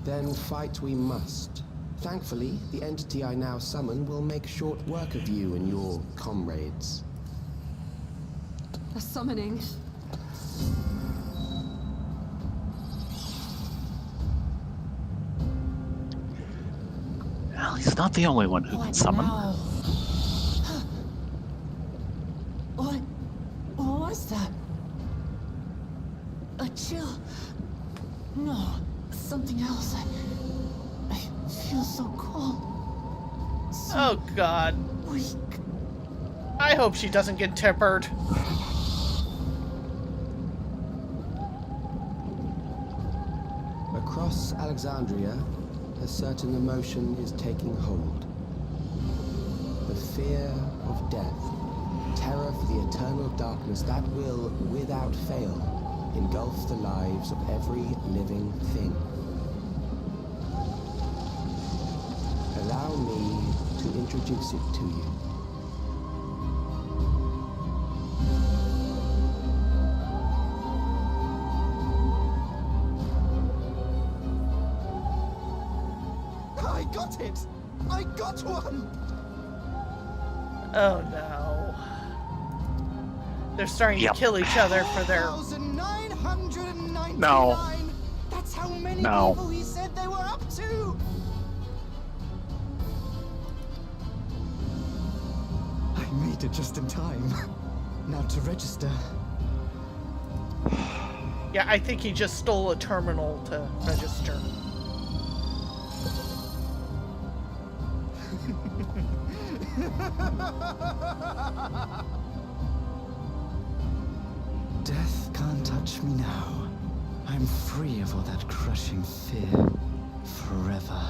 Then fight we must. Thankfully, the entity I now summon will make short work of you and your comrades. A summoning. Well, he's not the only one who can summon. What was that? A chill? No, something else. I feel so cold. Oh god. Weak. I hope she doesn't get tempered. Across Alexandria, a certain emotion is taking hold. The fear of death. Terror for the eternal darkness that will, without fail, engulf the lives of every living thing. Allow me to introduce it to you. I got it! I got one! Oh no. They're starting Yep. to kill each other for their... 1,999! No. That's how many No. people he said they were up to! I made it just in time. Now to register. Yeah, I think he just stole a terminal to register. Death can't touch me now. I'm free of all that crushing fear. Forever.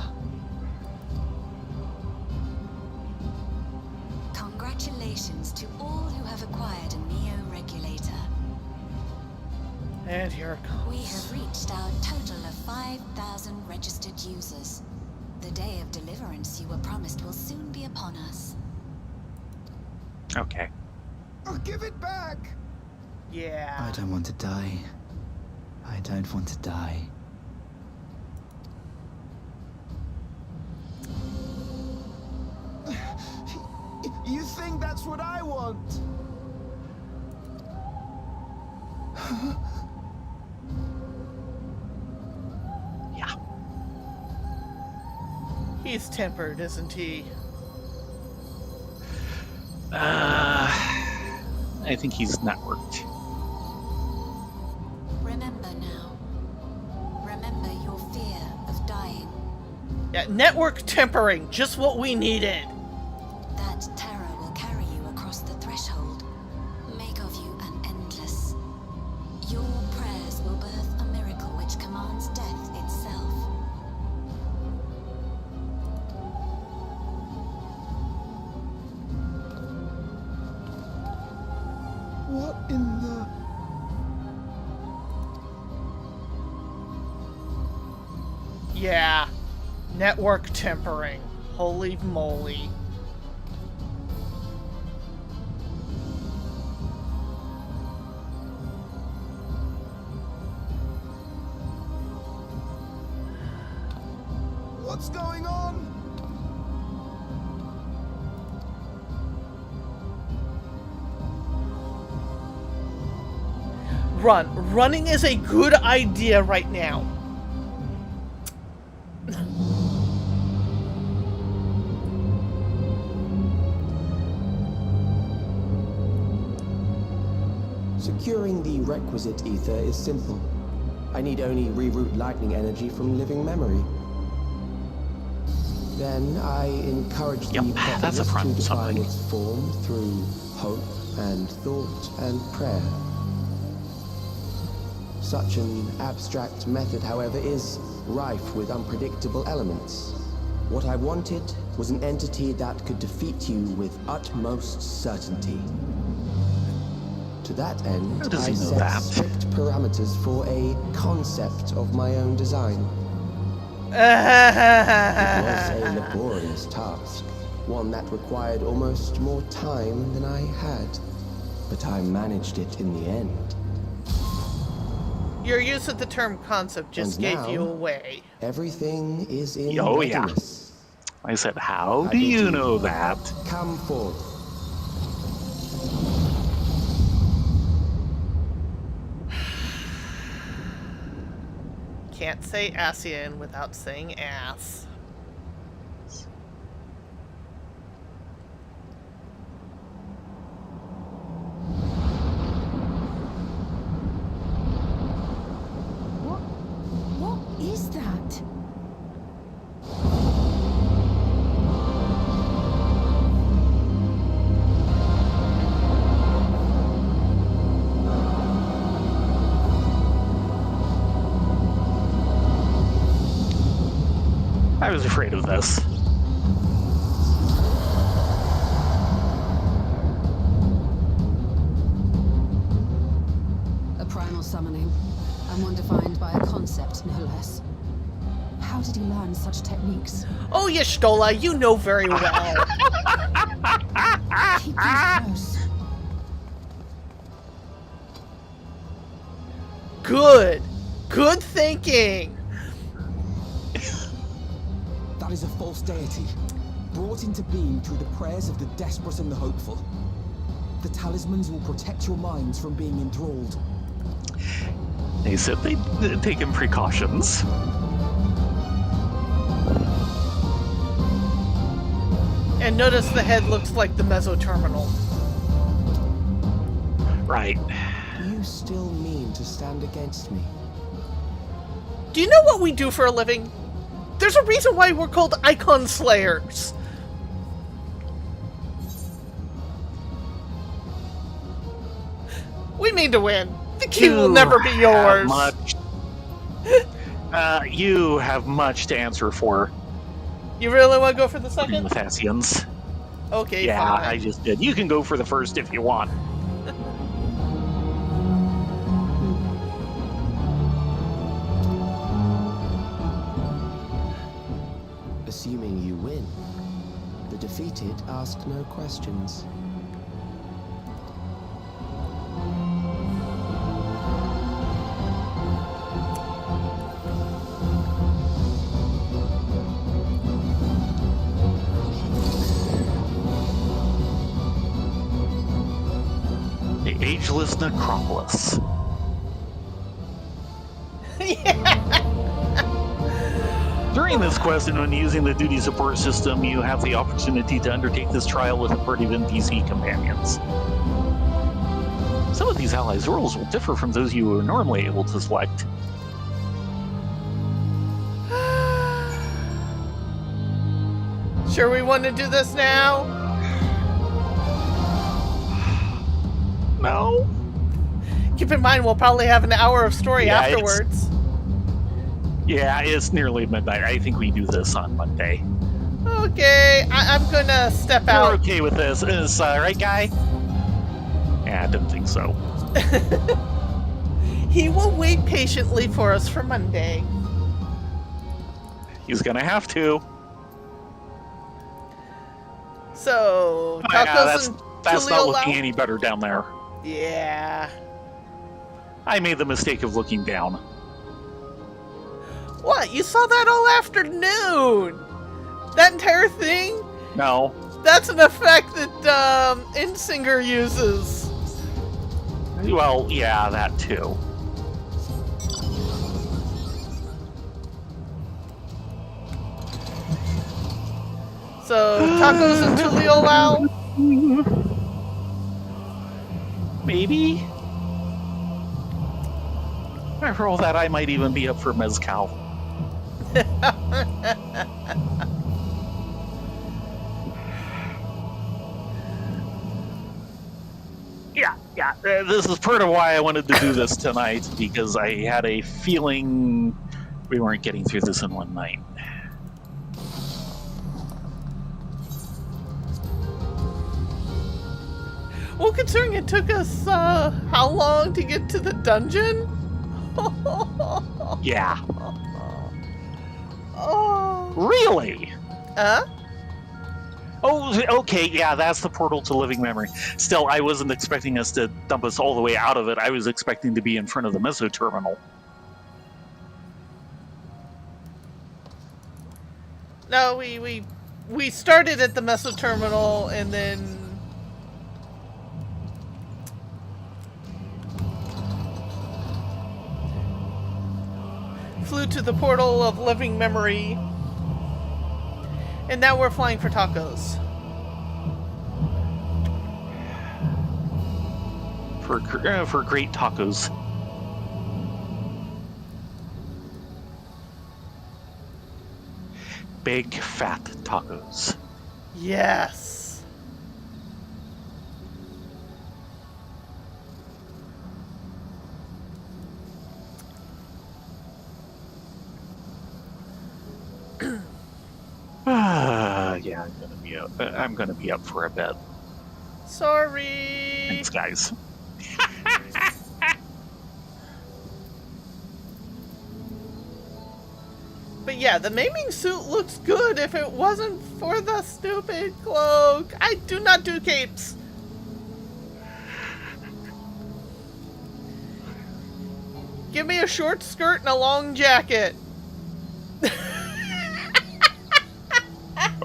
Congratulations to all who have acquired a Neo-Regulator. And here it comes. We have reached our total of 5,000 registered users. The day of deliverance you were promised will soon be upon us. Okay. Oh, give it back! Yeah. I don't want to die. I don't want to die. You think that's what I want? Yeah. He's tempered, isn't he? I think he's networked. Remember now. Remember your fear of dying. Yeah, network tempering, just what we needed. That terror will carry you across the threshold, make of you an endless. Your prayers will birth a miracle which commands death itself. What in the... Yeah, network tempering. Holy moly. What's going on? Run. Running is a good idea right now. Securing the requisite ether is simple. I need only reroute lightning energy from living memory. Then I encourage the that's a populace front to define something. its form through hope and thought and prayer. Such an abstract method, however, is rife with unpredictable elements. What I wanted was an entity that could defeat you with utmost certainty. To that end, How does I he know set that? strict parameters for a concept of my own design. It was a laborious task, one that required almost more time than I had, but I managed it in the end. Your use of the term concept just And gave now, you away. Everything is in Oh, yeah. readiness. I said, how I do bid you know that? Come forth. Can't say Asian without saying ass. What is that? I was afraid of this. A primal summoning, and one defined by a concept, no less. How did he learn such techniques? Oh, Y'shtola, you know very well. Keep these close. Good. Good thinking. That is a false deity, brought into being through the prayers of the desperate and the hopeful. The talismans will protect your minds from being enthralled. They said they'd taken precautions. And notice the head looks like the mesoterminal. Right. You still mean to stand against me? Do you know what we do for a living? There's a reason why we're called Icon Slayers. We mean to win. The key will never be yours. You have much to answer for. You really want to go for the second? With Hessians. Okay, yeah, fine. I just did. You can go for the first if you want. Assuming you win, the defeated ask no questions. The Ageless Necropolis. During this quest, and when using the duty support system, you have the opportunity to undertake this trial with a party of NPC companions. Some of these allies' roles will differ from those you are normally able to select. Sure we want to do this now? No. Keep in mind, we'll probably have an hour of story Yeah, afterwards. Yeah, it's nearly midnight. I think we do this on Monday. Okay, I'm gonna step out. You're okay with this, is right, guy? Yeah, I didn't think so. He will wait patiently for us for Monday. He's gonna have to. So, Yeah, tacos and that's not Tulio looking Lau? any better down there. Yeah. I made the mistake of looking down. What? You saw that all afternoon? That entire thing? No. That's an effect that Insinger uses. Well, yeah, that too. So, tacos and Tulio Lau? Maybe? For all that, I might even be up for mezcal. Yeah. This is part of why I wanted to do this tonight, because I had a feeling we weren't getting through this in one night. Well, considering it took us, how long to get to the dungeon? Yeah. Oh. Really? Huh? Oh, okay, yeah, that's the portal to living memory. Still, I wasn't expecting us to dump us all the way out of it. I was expecting to be in front of the meso terminal. No, we started at the meso terminal and then flew to the portal of living memory. And now we're flying for tacos. For great tacos. Big, fat tacos. Yes. Yeah, I'm gonna be up for a bit. Sorry. Thanks, guys. But yeah, the maiming suit looks good if it wasn't for the stupid cloak. I do not do capes. Give me a short skirt and a long jacket.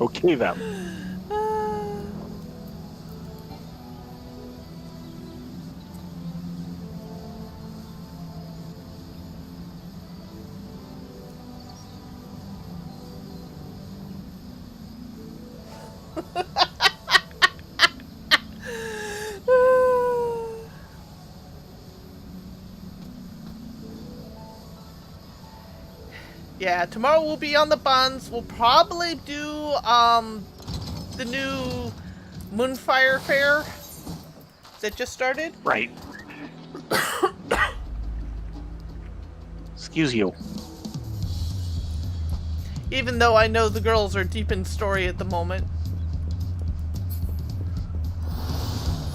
Okay, then. Yeah, tomorrow we'll be on the buns. We'll probably do the new Moonfire Fair that just started. Right. Excuse you. Even though I know the girls are deep in story at the moment.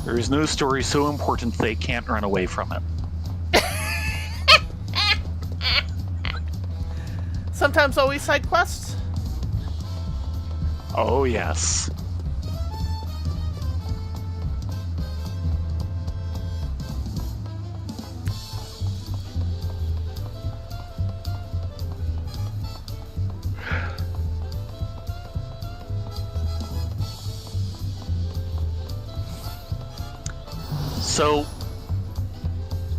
There is no story so important they can't run away from it. Sometimes always side quests. Oh, yes. So,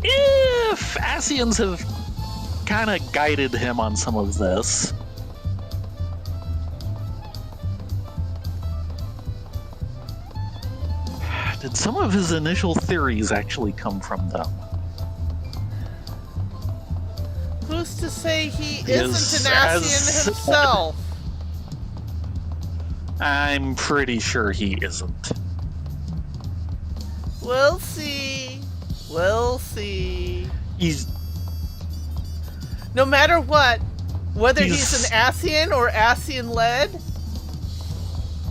if Asians have kind of guided him on some of this, Did some of his initial theories actually come from them? Who's to say he Because isn't an Ascian himself? I'm pretty sure he isn't. We'll see. We'll see. He's... No matter what, whether he's an Ascian or Ascian-led,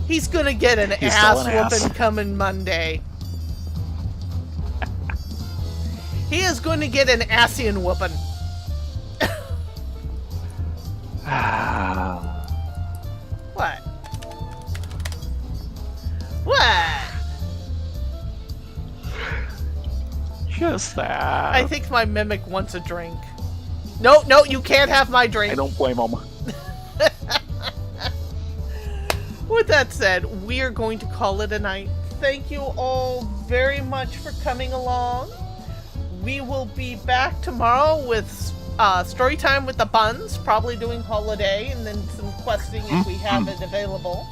he's gonna get an ass-whooping coming Monday. He is going to get an Ascian whooping. What? What? Just that. I think my mimic wants a drink. No, no, you can't have my drink. I don't blame him. With that said, we are going to call it a night. Thank you all very much for coming along. We will be back tomorrow with story time with the Buns, probably doing holiday, and then some questing if we have it available.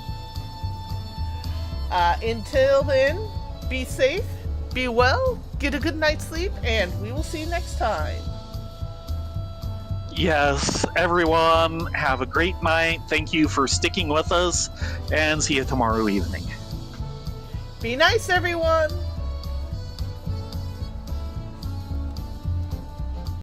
Until then, be safe, be well, get a good night's sleep, and we will see you next time. Yes, everyone, have a great night. Thank you for sticking with us, and see you tomorrow evening. Be nice, everyone!